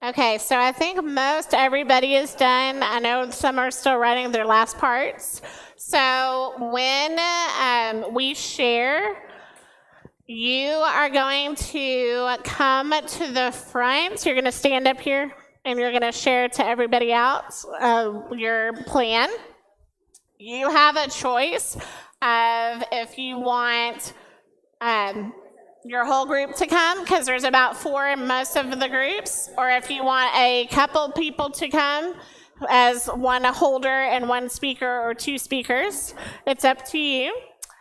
Okay, so I think most everybody is done. I know some are still writing their last parts. So when we share, you are going to come to the front. You're going to stand up here and you're going to share to everybody else your plan. You have a choice of if you want your whole group to come, because there's about 4 in most of the groups, or if you want a couple people to come as one holder and 1 speaker or 2 speakers. It's up to you,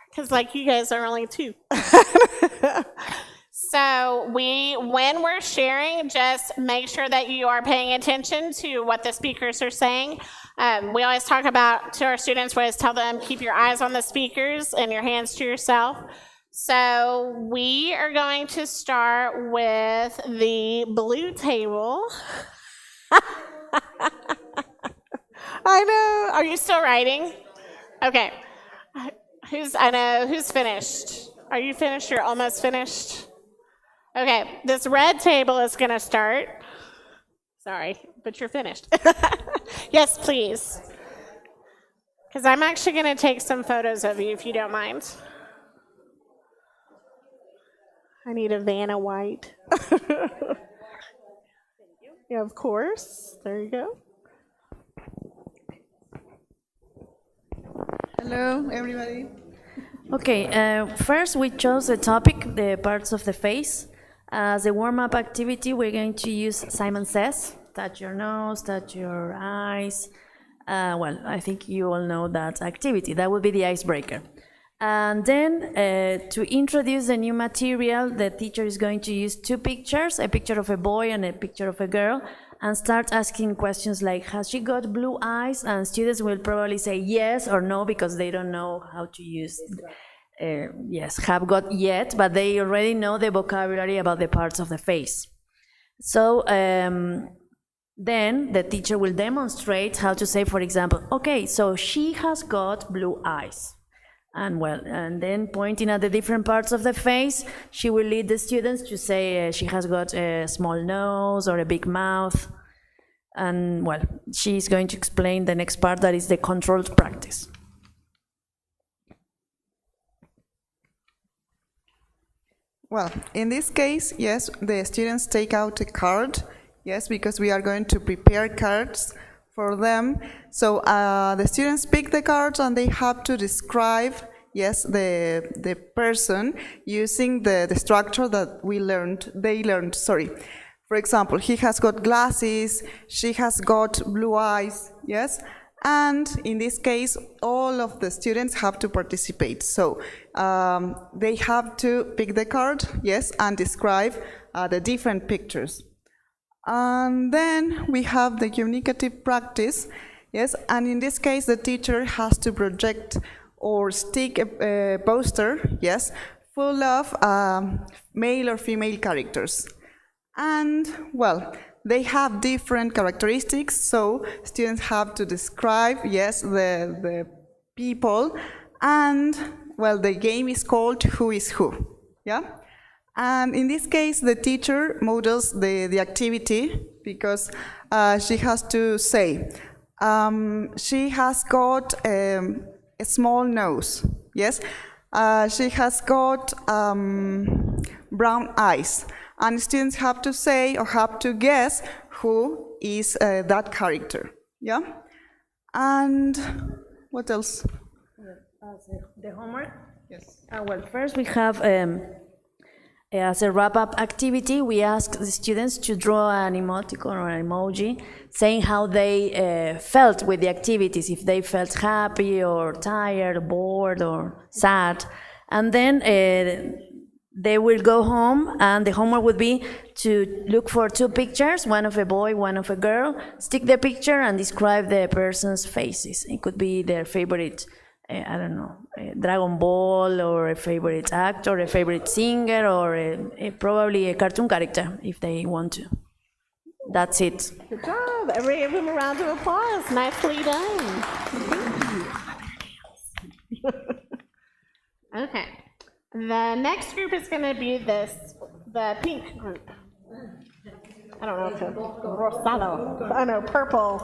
because like you guys are only 2. So when we're sharing, just make sure that you are paying attention to what the speakers are saying. We always talk about to our students, we always tell them, keep your eyes on the speakers and your hands to yourself. So we are going to start with the blue table. I know. Are you still writing? Okay. Who's finished? Are you finished? You're almost finished? Okay. This red table is going to start. Sorry, but you're finished. Yes, please. Because I'm actually going to take some photos of you if you don't mind. I need a Vanna White. Yeah, of course. There you go. Hello, everybody. Okay, first we chose the topic, the parts of the face. As a warm-up activity, we're going to use Simon Says. Touch your nose, touch your eyes. Well, I think you all know that activity. That would be the icebreaker. And then to introduce the new material, the teacher is going to use 2 pictures, a picture of a boy and a picture of a girl, and start asking questions like, has she got blue eyes? And students will probably say yes or no because they don't know how to use, yes, have got yet, but they already know the vocabulary about the parts of the face. So then the teacher will demonstrate how to say, for example, okay, so she has got blue eyes. And then pointing at the different parts of the face, she will lead the students to say she has got a small nose or a big mouth. And well, she's going to explain the next part, that is the controlled practice. Well, in this case, yes, the students take out a card, yes, because we are going to prepare cards for them. So the students pick the cards and they have to describe, yes, the person using the structure that they learned. For example, he has got glasses, she has got blue eyes, yes? And in this case, all of the students have to participate. So they have to pick the card, yes, and describe the different pictures. And then we have the communicative practice, yes, and in this case the teacher has to project or stick a poster, yes, full of male or female characters. And, well, they have different characteristics, so students have to describe, yes, the people, and, well, the game is called Who is Who, yeah? And in this case, the teacher models the activity because she has to say, she has got a small nose, yes? She has got brown eyes. And students have to say or have to guess who is that character, yeah? And what else? The homework? Yes. Well, first we have, as a wrap-up activity, we ask the students to draw an emoticon or an emoji saying how they felt with the activities, if they felt happy or tired, bored or sad. And then they will go home, and the homework would be to look for 2 pictures, one of a boy, one of a girl, stick the picture and describe the person's faces. It could be their favorite, I don't know, Dragon Ball, or a favorite actor, a favorite singer, or probably a cartoon character, if they want to. That's it. Good job. Everybody give them a round of applause. Nicely done. Okay. The next group is going to be the pink group. I don't know if it's rosado. I know, purple.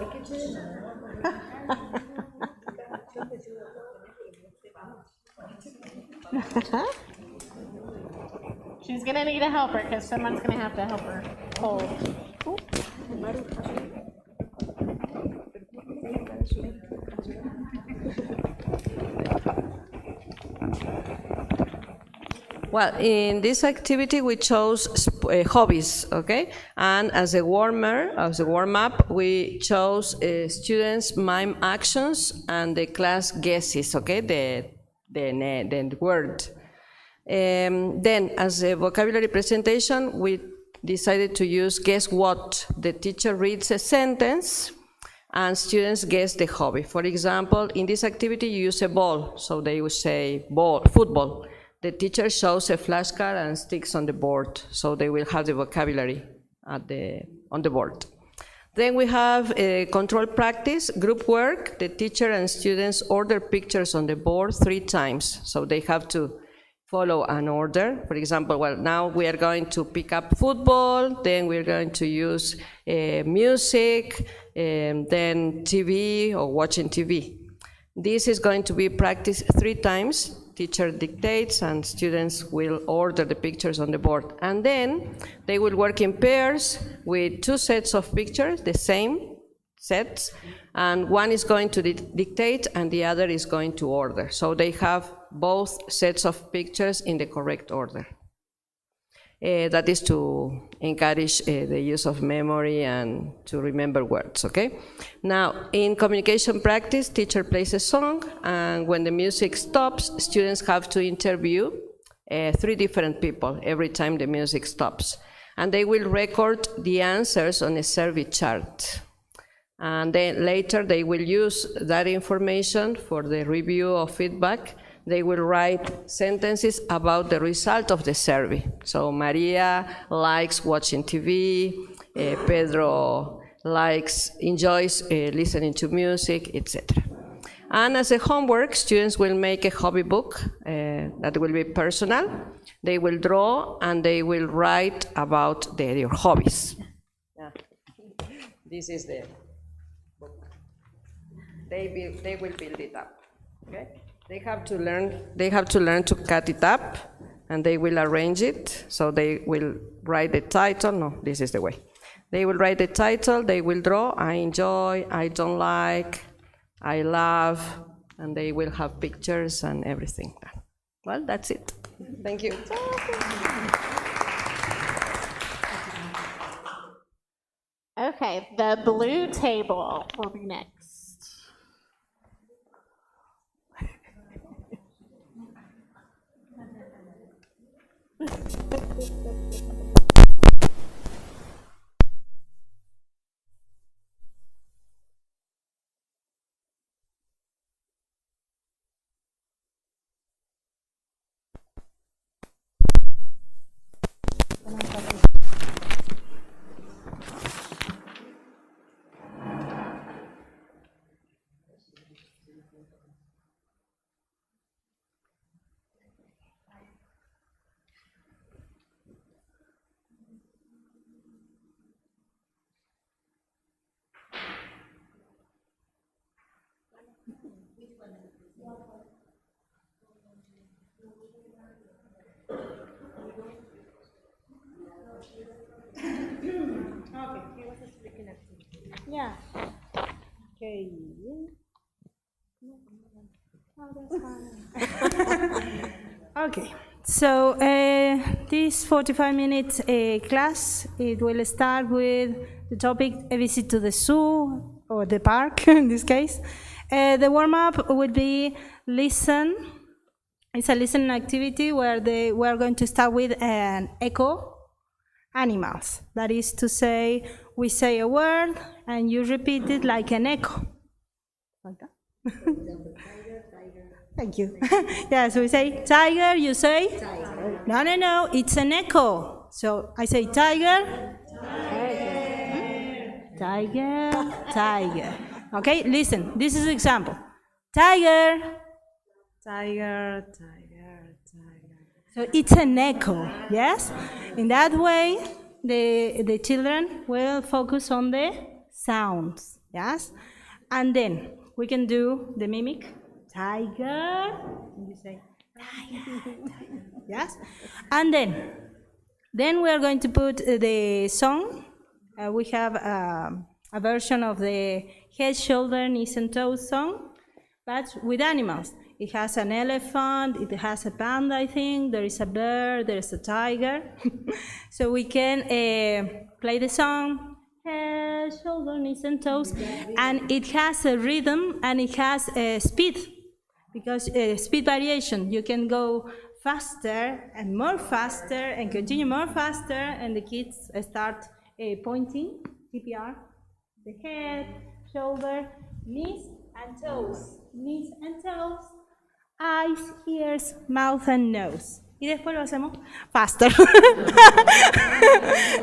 She's gonna need a helper because someone's gonna have to help her hold. Well, in this activity we chose hobbies, okay? And as a warm-up, we chose students' mime actions and the class guesses, okay? The word. Then, as a vocabulary presentation, we decided to use guess what. The teacher reads a sentence and students guess the hobby. For example, in this activity you use a ball, so they would say ball, football. The teacher shows a flashcard and sticks on the board, so they will have the vocabulary on the board. Then we have a control practice, group work. The teacher and students order pictures on the board 3 times, so they have to follow an order. For example, well, now we are going to pick up football, then we're going to use music, then TV or watching TV. This is going to be practiced 3 times. Teacher dictates and students will order the pictures on the board. And then they will work in pairs with 2 sets of pictures, the same sets, and one is going to dictate and the other is going to order. So they have both sets of pictures in the correct order. That is to encourage the use of memory and to remember words, okay? Now, in communication practice, teacher plays a song, and when the music stops, students have to interview 3 different people every time the music stops. And they will record the answers on a survey chart. And then later they will use that information for the review of feedback. They will write sentences about the result of the survey. So Maria likes watching TV, Pedro enjoys listening to music, etc. And as a homework, students will make a hobby book that will be personal. They will draw and they will write about their hobbies. This is the book. They will build it up. Okay? They have to learn to cut it up, and they will arrange it. So they will write the title. No, this is the way. They will write the title, they will draw, I enjoy, I don't like, I love, and they will have pictures and everything. Well, that's it. Thank you. Okay, the blue table will be next. Yeah. Okay. Oh, that's fine. Okay. So this 45-minute class, it will start with the topic a visit to the zoo or the park in this case. The warm-up would be listen. It's a listening activity where we are going to start with an echo animals. That is to say, we say a word and you repeat it like an echo. Like that? Thank you. Yeah, so we say tiger, you say? Tiger. No, it's an echo. So I say tiger. Tiger. Tiger. Okay, listen, this is an example. Tiger. Tiger, tiger, tiger. So it's an echo, yes? In that way, the children will focus on the sounds, yes? And then we can do the mimic, tiger, and you say, tiger, yes? And then we are going to put the song. We have a version of the head, shoulder, knees, and toes song, but with animals. It has an elephant, it has a panda, I think, there is a bear, there is a tiger. So we can play the song, head, shoulder, knees, and toes, and it has a rhythm and it has a speed, because speed variation. You can go faster and continue more faster, and the kids start pointing, TPR, the head, shoulder, knees, and toes. Knees and toes, eyes, ears, mouth, and nose. Y después lo hacemos faster.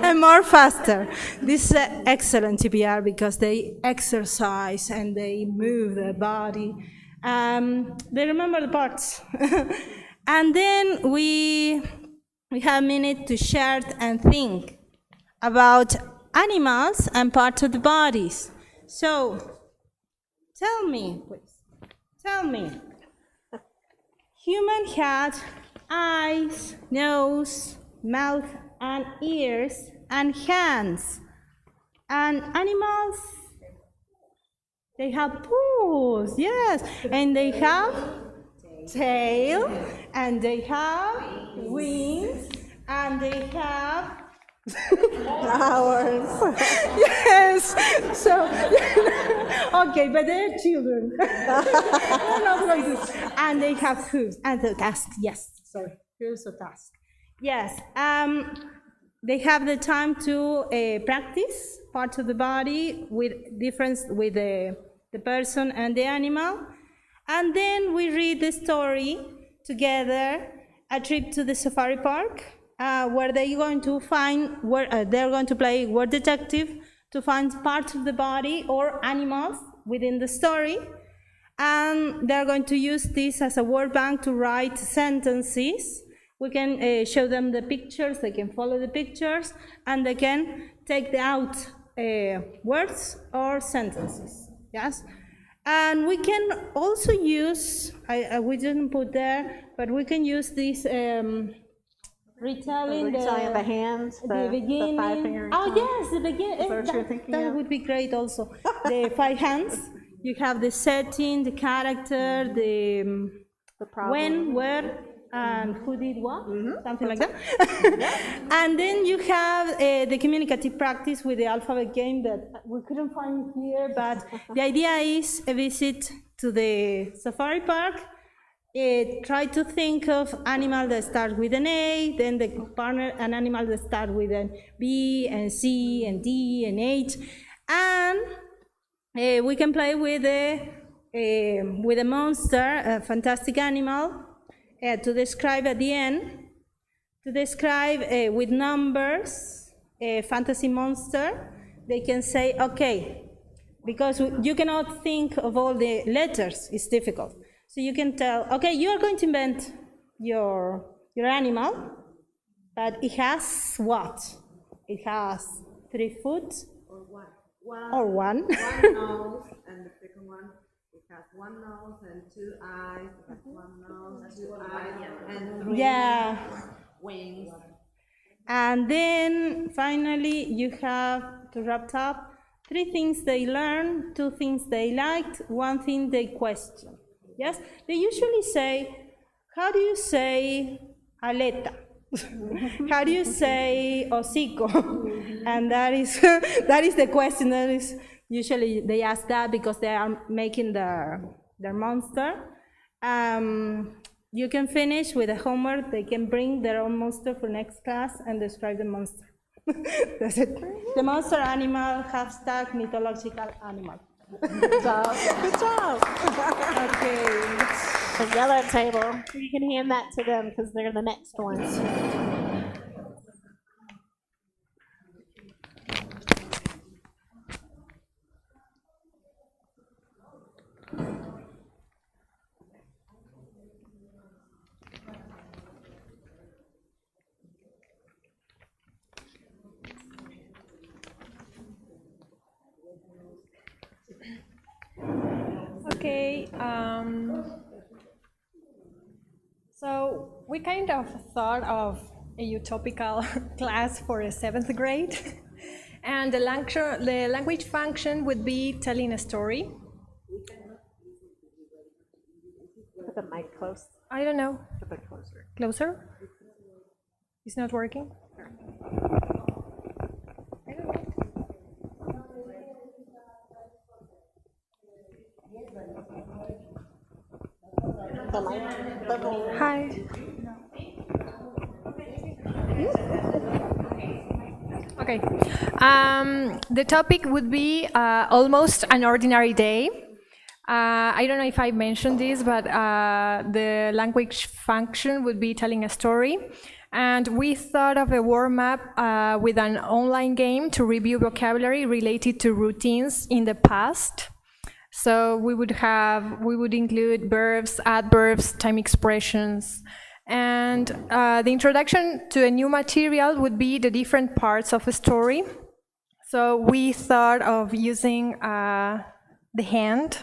And more faster. This is excellent TPR because they exercise and they move their body. They remember the parts. And then we have a minute to share and think about animals and parts of the bodies. So, tell me, please. Tell me. Human had eyes, nose, mouth, and ears, and hands. And animals, they have paws, yes. And they have tail, and they have wings, and they have flowers. Yes. So, okay, but they're children. They're not like this. And they have hooves and the tusk. Yes, sorry, hooves or tusk. Yes. They have the time to practice parts of the body with difference with the person and the animal, and then we read the story together. A trip to the safari park. Where they're going to find, they're going to play word detective to find parts of the body or animals within the story. And they're going to use this as a word bank to write sentences. We can show them the pictures, they can follow the pictures, and they can take out words or sentences, yes? And we can also use, we didn't put there, but we can use this retelling the hands, the beginning. the 5 finger. Oh yes, the beginning. Is that what you're thinking That of? would be great also. The 5 hands. You have the setting, the character, the problem. when, where, and who did what, something like that. And then you have the communicative practice with the alphabet game that we couldn't find here, but the idea is a visit to the safari park. Try to think of animal that start with an A, then the partner, an animal that start with an B and C and D and H, and we can play with a monster, a fantastic animal, to describe at the end, to describe with numbers a fantasy monster. They can say, okay, because you cannot think of all the letters, it's difficult. So you can tell, okay, you are going to invent your animal, but it has what? It has 3 foot or one. One nose, and the second one, it has 1 nose and 2 eyes. It has 1 nose, 2 eyes, and 3 wings. And then finally, you have to wrap up 3 things they learned, 2 things they liked, 1 thing they questioned. Yes, they usually say, how do you say aleta? How do you say hocico? And that is the question. That is usually they ask that because they are making their monster. You can finish with a homework. They can bring their own monster for next class and describe the monster. That's it. The monster animal, hashtag mythological animal. Good job. Good job. Okay. The yellow table. You can hand that to them because they're the next ones. So we kind of thought of a utopical class for a 7th grade, and the language function would be telling a story. Put the mic close. I don't know. Put it closer. Closer? It's not working? The mic. Hi. Okay. The topic would be almost an ordinary day. I don't know if I mentioned this, but the language function would be telling a story. And we thought of a warm-up with an online game to review vocabulary related to routines in the past. So we would include verbs, adverbs, time expressions. And the introduction to a new material would be the different parts of a story. So we thought of using the hand,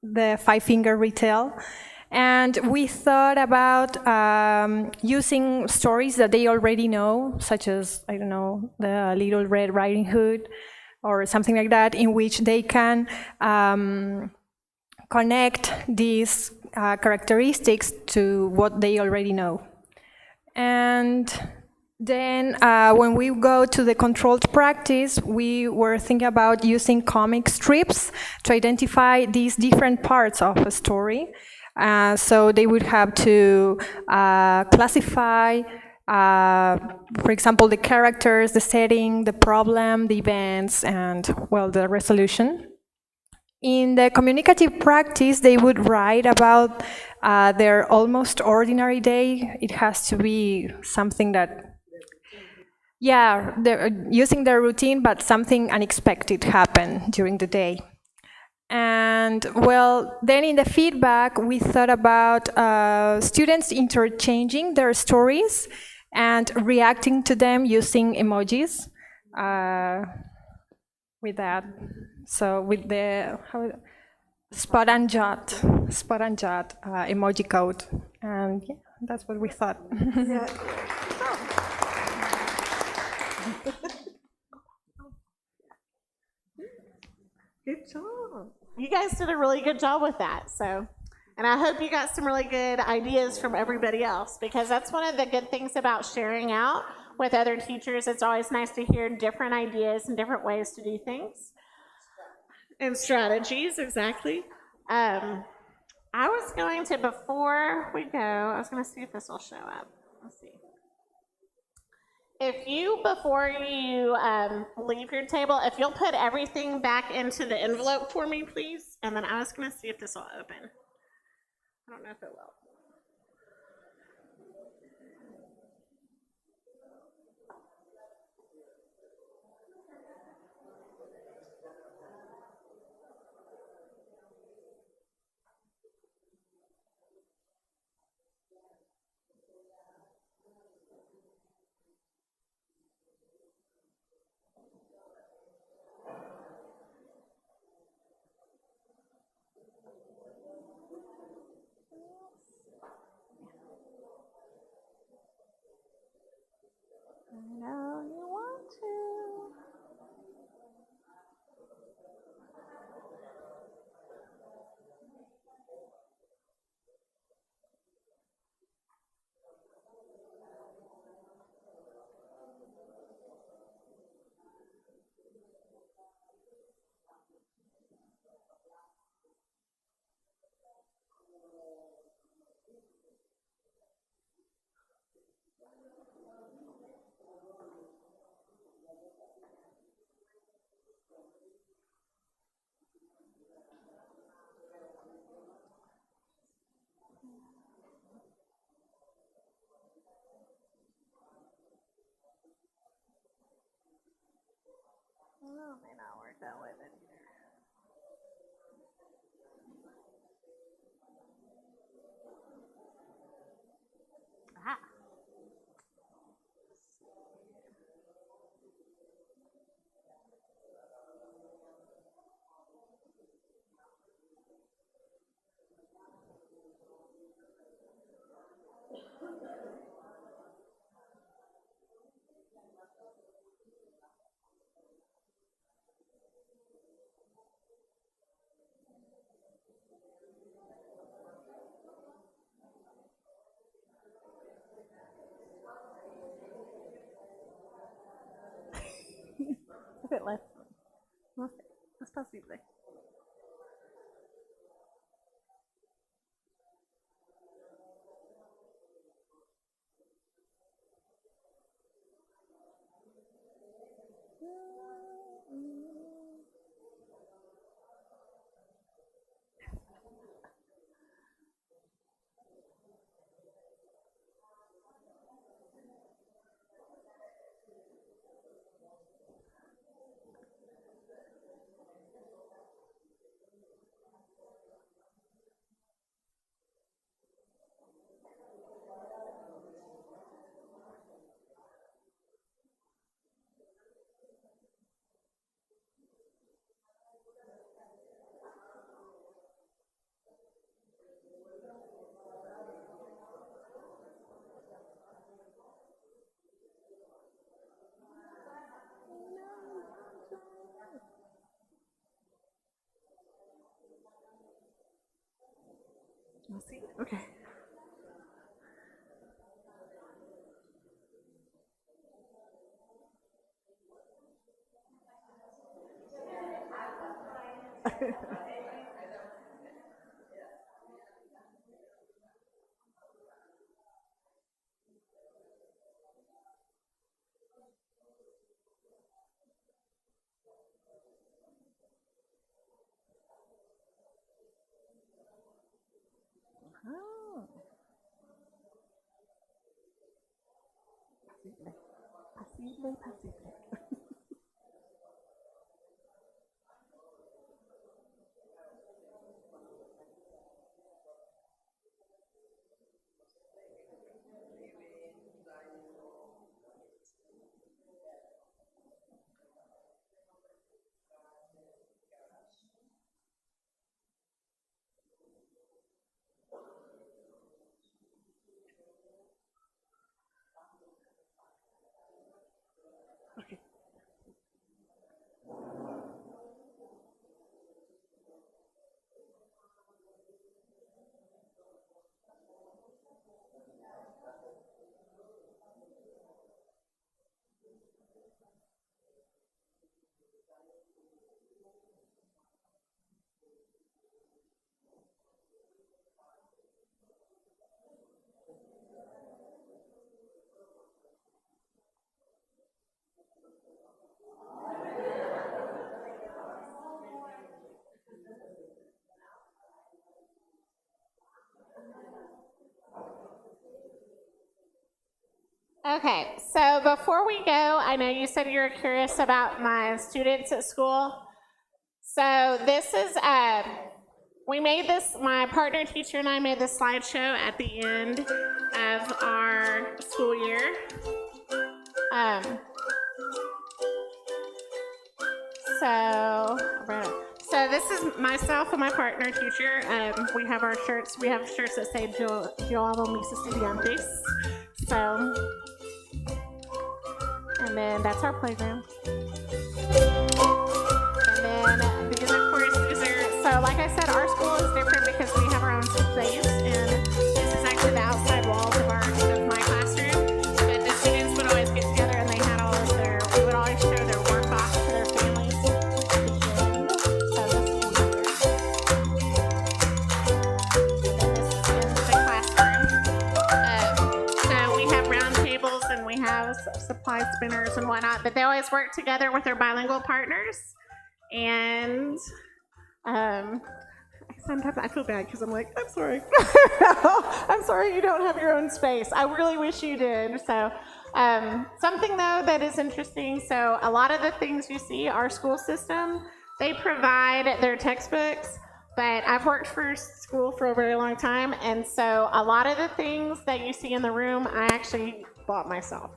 the 5-finger retail, and we thought about using stories that they already know, such as, I don't know, the Little Red Riding Hood, or something like that, in which they can connect these characteristics to what they already know. And then when we go to the controlled practice, we were thinking about using comic strips to identify these different parts of a story. So they would have to classify, for example, the characters, the setting, the problem, the events, and, well, the resolution. In the communicative practice, they would write about their almost ordinary day. It has to be something that, yeah, they're using their routine, but something unexpected happened during the day. And, well, then in the feedback, we thought about students interchanging their stories and reacting to them using emojis with that. So with the spot and jot emoji code. And yeah, that's what we thought. Yeah. Good job. You guys did a really good job with that. So, and I hope you got some really good ideas from everybody else, because that's one of the good things about sharing out with other teachers. It's always nice to hear different ideas and different ways to do things. And strategies, exactly. I was going to, before we go, I was going to see if this will show up. Let's see. If you, before you leave your table, if you'll put everything back into the envelope for me, please. And then I was going to see if this will open. I don't know if it will. I know you want to. Well, it may not work that way then either. Ah. A bit less. No sé, es posible. See? Okay. Oh. Pasible, pasible. Okay. Okay, so before we go, I know you said you were curious about my students at school. So this is, we made this, my partner teacher and I made this slideshow at the end of our school year. So this is myself and my partner teacher. We have our shirts. We have shirts that say Yo amo mis estudiantes. So, and then that's our playground. And then these, of course, so like I said, our school is different because we have our own space, and this is actually the outside walls of my classroom. But the students would always get together, and they had all of we would always show their work off to their families. And we have supply spinners and whatnot, but they always work together with their bilingual partners. And sometimes I feel bad because I'm like, I'm sorry. I'm sorry you don't have your own space. I really wish you did. So something though that is interesting, so a lot of the things you see, our school system, they provide their textbooks, but I've worked for school for a very long time, and so a lot of the things that you see in the room, I actually bought myself.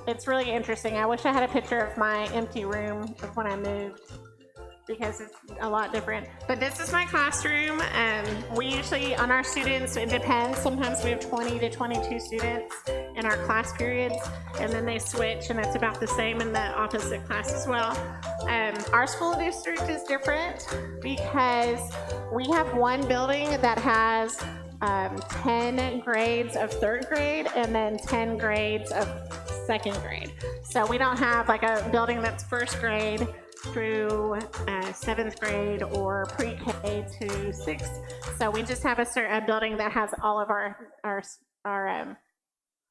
It's really interesting. I wish I had a picture of my empty room of when I moved, because it's a lot different. But this is my classroom. We usually, on our students, it depends. Sometimes we have 20 to 22 students, in our class periods, and then they switch, and it's about the same in the opposite class as well. Our school district is different because we have one building that has 10 grades of third grade and then 10 grades of second grade. So we don't have like a building that's first grade through seventh grade or pre-K to sixth. So we just have a building that has all of our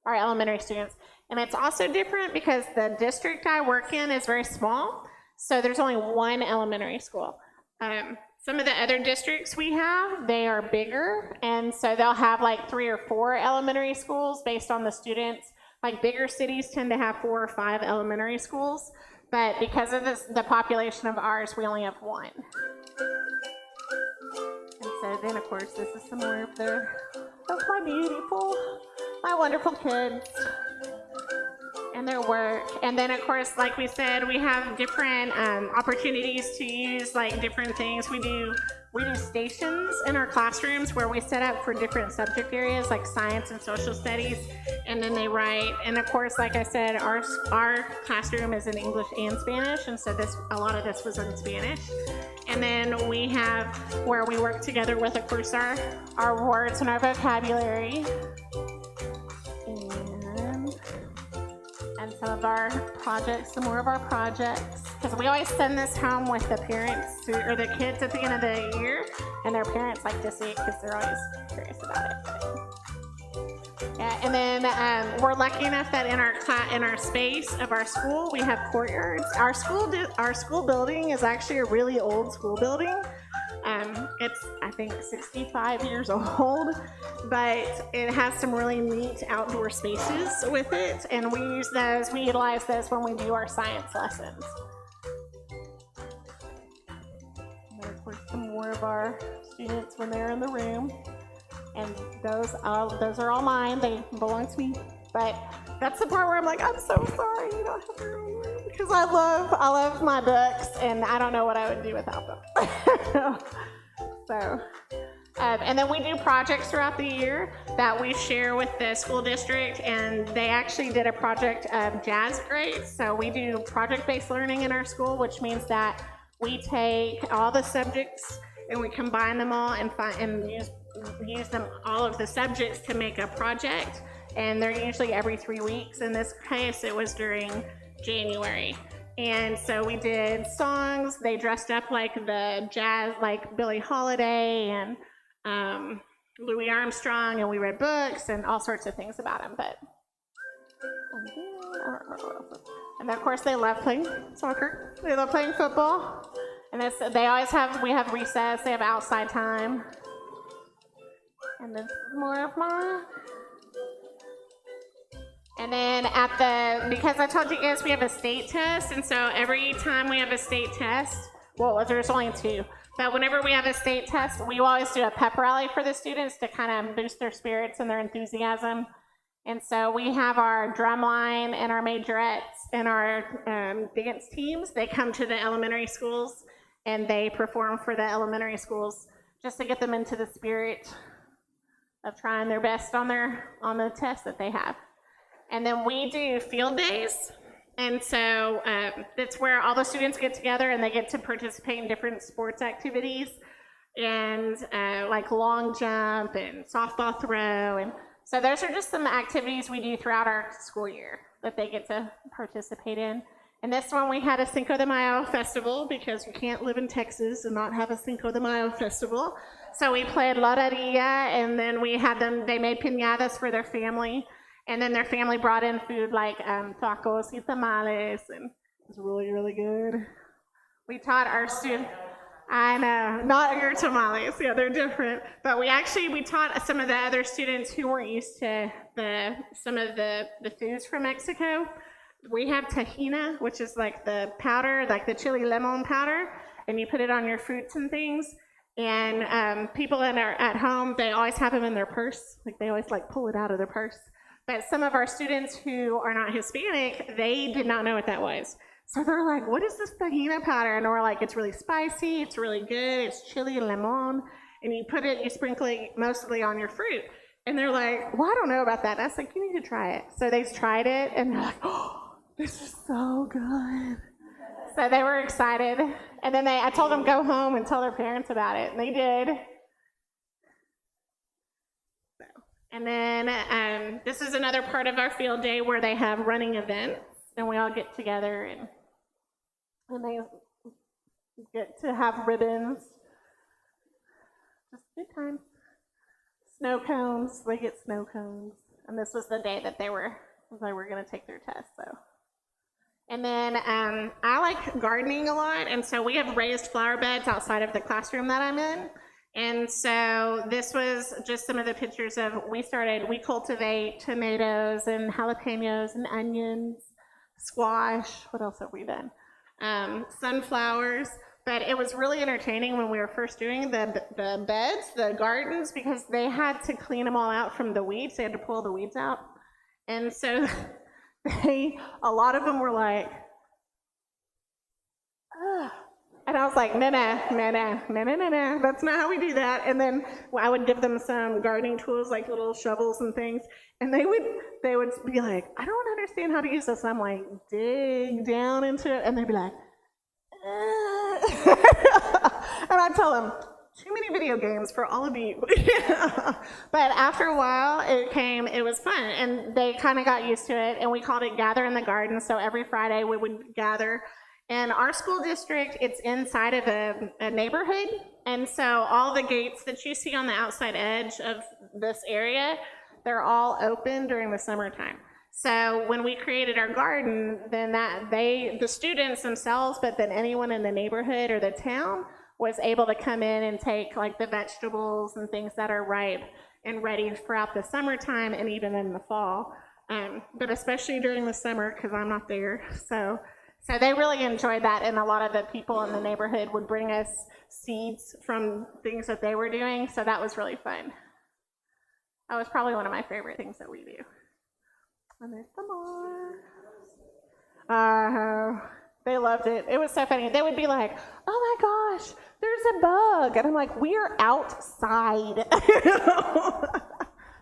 elementary students. And it's also different because the district I work in is very small, so there's only one elementary school. Some of the other districts we have, they are bigger, and so they'll have like 3 or 4 elementary schools based on the students. Like bigger cities tend to have 4 or 5 elementary schools, but because of the population of ours, we only have one. And so then, of course, this is some more of my wonderful kids and their work. And then, of course, like we said, we have different opportunities to use like different things. We do stations in our classrooms where we set up for different subject areas like science and social studies, and then they write. And of course, like I said, our classroom is in English and Spanish, and so a lot of this was in Spanish. And then we have where we work together with, of course, our words and our vocabulary. And some of our projects, some more of our projects, because we always send this home with the parents or the kids at the end of the year, and their parents like to see it because they're always curious about it. Yeah, and then we're lucky enough that in our space of our school, we have courtyards. Our school building is actually a really old school building. It's, I think, 65 years old, but it has some really neat outdoor spaces with it, and we utilize those when we do our science lessons. And then, of course, some more of our students when they're in the room, and those are all mine. They belong to me, but that's the part where I'm like, I'm so sorry you don't have your own room, because I love my books, and I don't know what I would do without them. So, and then we do projects throughout the year that we share with the school district, and they actually did a project of jazz grades. So we do project-based learning in our school, which means that we take all the subjects and we combine them all and use them, all of the subjects, to make a project. And they're usually every 3 weeks. In this case, it was during January. And so we did songs. They dressed up like the jazz, like Billie Holiday and Louis Armstrong, and we read books and all sorts of things about him. And then, of course, they love playing soccer. They love playing football. And we have recess. They have outside time. And then more of mine. And then because I told you guys we have a state test, and so every time we have a state test, well, there's only 2, but whenever we have a state test, we always do a pep rally for the students to kind of boost their spirits and their enthusiasm. And so we have our drum line and our majorettes and our dance teams. They come to the elementary schools and they perform for the elementary schools just to get them into the spirit of trying their best on the test that they have. And then we do field days, and so that's where all the students get together and they get to participate in different sports activities, and like long jump and softball throw, and so those are just some activities we do throughout our school year that they get to participate in. And this one we had a Cinco de Mayo festival, because you can't live in Texas and not have a Cinco de Mayo festival. So we played loteria, and then they made piñatas for their family. And then their family brought in food like tacos y tamales, and it was really, really good. We taught our students, I know, not your tamales, yeah, they're different. But we taught some of the other students who weren't used to some of the foods from Mexico. We have tahina, which is like the powder, like the chili lemon powder, and you put it on your fruits and things. And people at home, they always have them in their purse. Like they always pull it out of their purse. But some of our students who are not Hispanic, they did not know what that was. So they're like, what is this tahina powder? And we're like, it's really spicy, it's really good, it's chili lemon, and you sprinkle it mostly on your fruit. And they're like, well, I don't know about that. And I was like, you need to try it. So they tried it, and they're like, oh, this is so good. So they were excited. And then I told them go home and tell their parents about it, and they did. And then this is another part of our field day where they have running events, and we all get together, and they get to have ribbons. Just a good time. Snow cones, they get snow cones. And this was the day that they were going to take their test. So, and then I like gardening a lot, and so we have raised flower beds outside of the classroom that I'm in. And so this was just some of the pictures of, we cultivate tomatoes and jalapenos and onions, squash, what else have we done? Sunflowers. But it was really entertaining when we were first doing the beds, the gardens, because they had to clean them all out from the weeds. They had to pull the weeds out. And so a lot of them were like, ugh. And I was like, no, that's not how we do that. And then I would give them some gardening tools, like little shovels and things. And they would be like, I don't understand how to use this. And I'm like, dig down into it. And they'd be like, and I'd tell them, too many video games for all of you. But after a while, it was fun. And they kind of got used to it. And we called it Gather in the Garden. So every Friday we would gather. And our school district, it's inside of a neighborhood. And so all the gates that you see on the outside edge of this area, they're all open during the summertime. So when we created our garden, then the students themselves, but then anyone in the neighborhood or the town was able to come in and take like the vegetables and things that are ripe and ready throughout the summertime and even in the fall. But especially during the summer, because I'm not there. So they really enjoyed that, and a lot of the people in the neighborhood would bring us seeds from things that they were doing, so that was really fun. That was probably one of my favorite things that we do. And there's some more. They loved it. It was so funny. They would be like, oh my gosh, there's a bug. And I'm like, we are outside.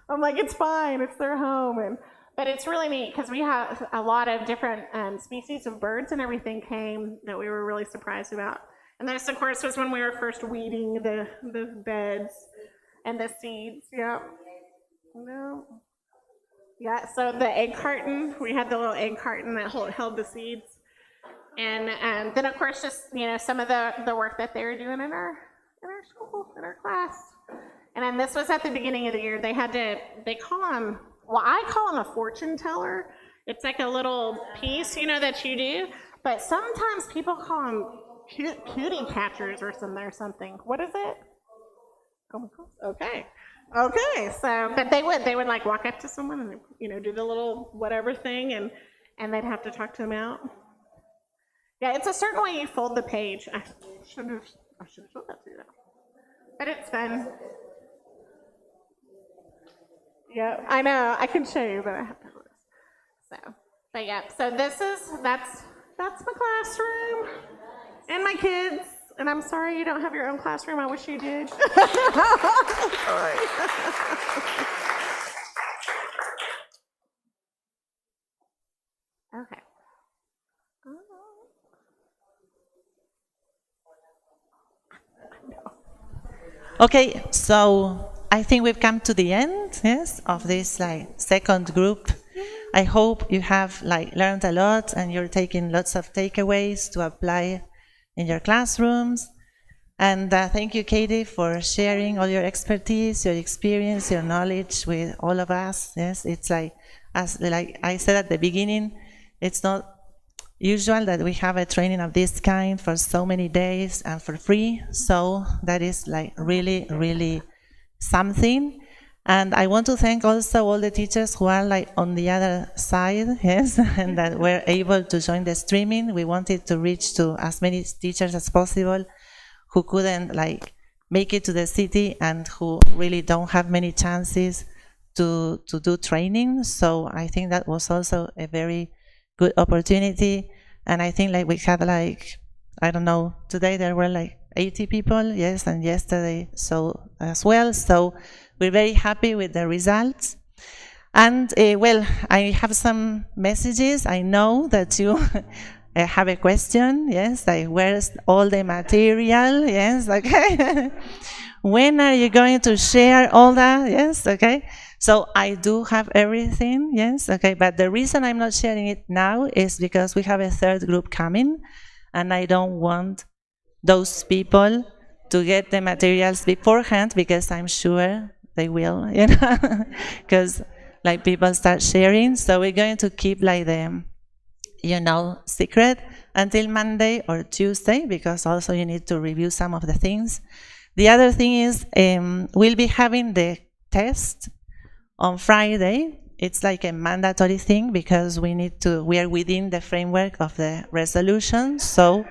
I'm like, it's fine, it's their home. But it's really neat because we have a lot of different species of birds and everything came that we were really surprised about. And this, of course, was when we were first weeding the beds and the seeds. Yeah. No. Yeah, so the egg carton, we had the little egg carton that held the seeds. And then, of course, just, some of the work that they were doing in our school, in our class. And then this was at the beginning of the year. They call them, well, I call them a fortune teller. It's like a little piece, that you do. But sometimes people call them cutie catchers or something. What is it? Okay. So, but they would like walk up to someone and do the little whatever thing, and they'd have to talk to them out. Yeah, it's a certain way you fold the page. I should have showed that to you. But it's fun. Yeah, I know. I can show you, but I have to do this. So, but yeah. So that's my classroom and my kids. And I'm sorry you don't have your own classroom. I wish you did. Sorry. Okay. Okay, so I think we've come to the end, yes, of this second group. I hope you have learned a lot and you're taking lots of takeaways to apply in your classrooms. And thank you, Katie, for sharing all your expertise, your experience, your knowledge with all of us. Yes, it's as I said at the beginning, it's not usual that we have a training of this kind for so many days and for free. So that is really, really something. And I want to thank also all the teachers who are on the other side, yes, and that were able to join the streaming. We wanted to reach to as many teachers as possible who couldn't make it to the city and who really don't have many chances to do training. So I think that was also a very good opportunity. And I think we had I don't know, today there were 80 people, yes, and yesterday so as well. So we're very happy with the results. And well, I have some messages. I know that you have a question, yes, like where's all the material, yes, okay. When are you going to share all that, yes, okay. So I do have everything, yes, okay, but the reason I'm not sharing it now is because we have a third group coming, and I don't want those people to get the materials beforehand, because I'm sure they will, you know, because like people start sharing. So we're going to keep like the, you know, secret until Monday or Tuesday, because also you need to review some of the things. The other thing is we'll be having the test on Friday. It's like a mandatory thing because we are within the framework of the resolution. So,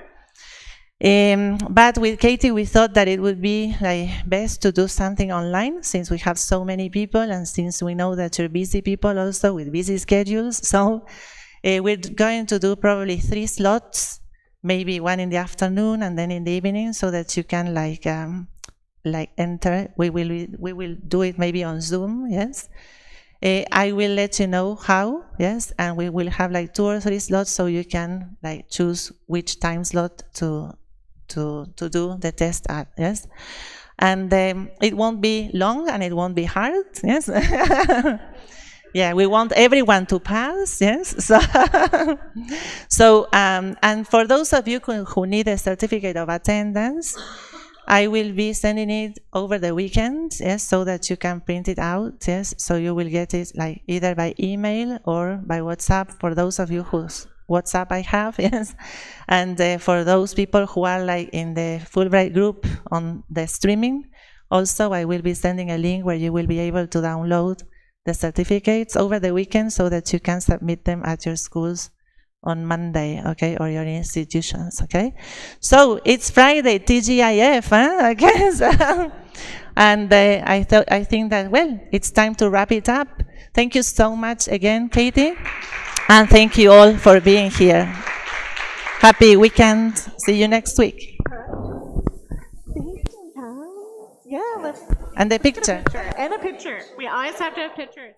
but with Katie, we thought that it would be like best to do something online, since we have so many people and since we know that you're busy people also with busy schedules. So we're going to do probably 3 slots, maybe one in the afternoon and then in the evening, so that you can like enter. We will do it maybe on Zoom, yes. I will let you know how, yes, and we will have like 2 or 3 slots, so you can like choose which time slot to do the test at, yes. And it won't be long and it won't be hard, yes. Yeah, we want everyone to pass, yes. So, and for those of you who need a certificate of attendance, I will be sending it over the weekend, yes, so that you can print it out, yes. So you will get it like either by email or by WhatsApp, for those of you whose WhatsApp I have, yes. And for those people who are like in the Fulbright group on the streaming, also I will be sending a link where you will be able to download the certificates over the weekend so that you can submit them at your schools on Monday, okay, or your institutions, okay? So it's Friday, TGIF, huh? Okay, so, and I think that, well, it's time to wrap it up. Thank you so much again, Katie, and thank you all for being here. Happy weekend. See you next week. Yeah, let's And the picture. and a picture. We always have to have pictures.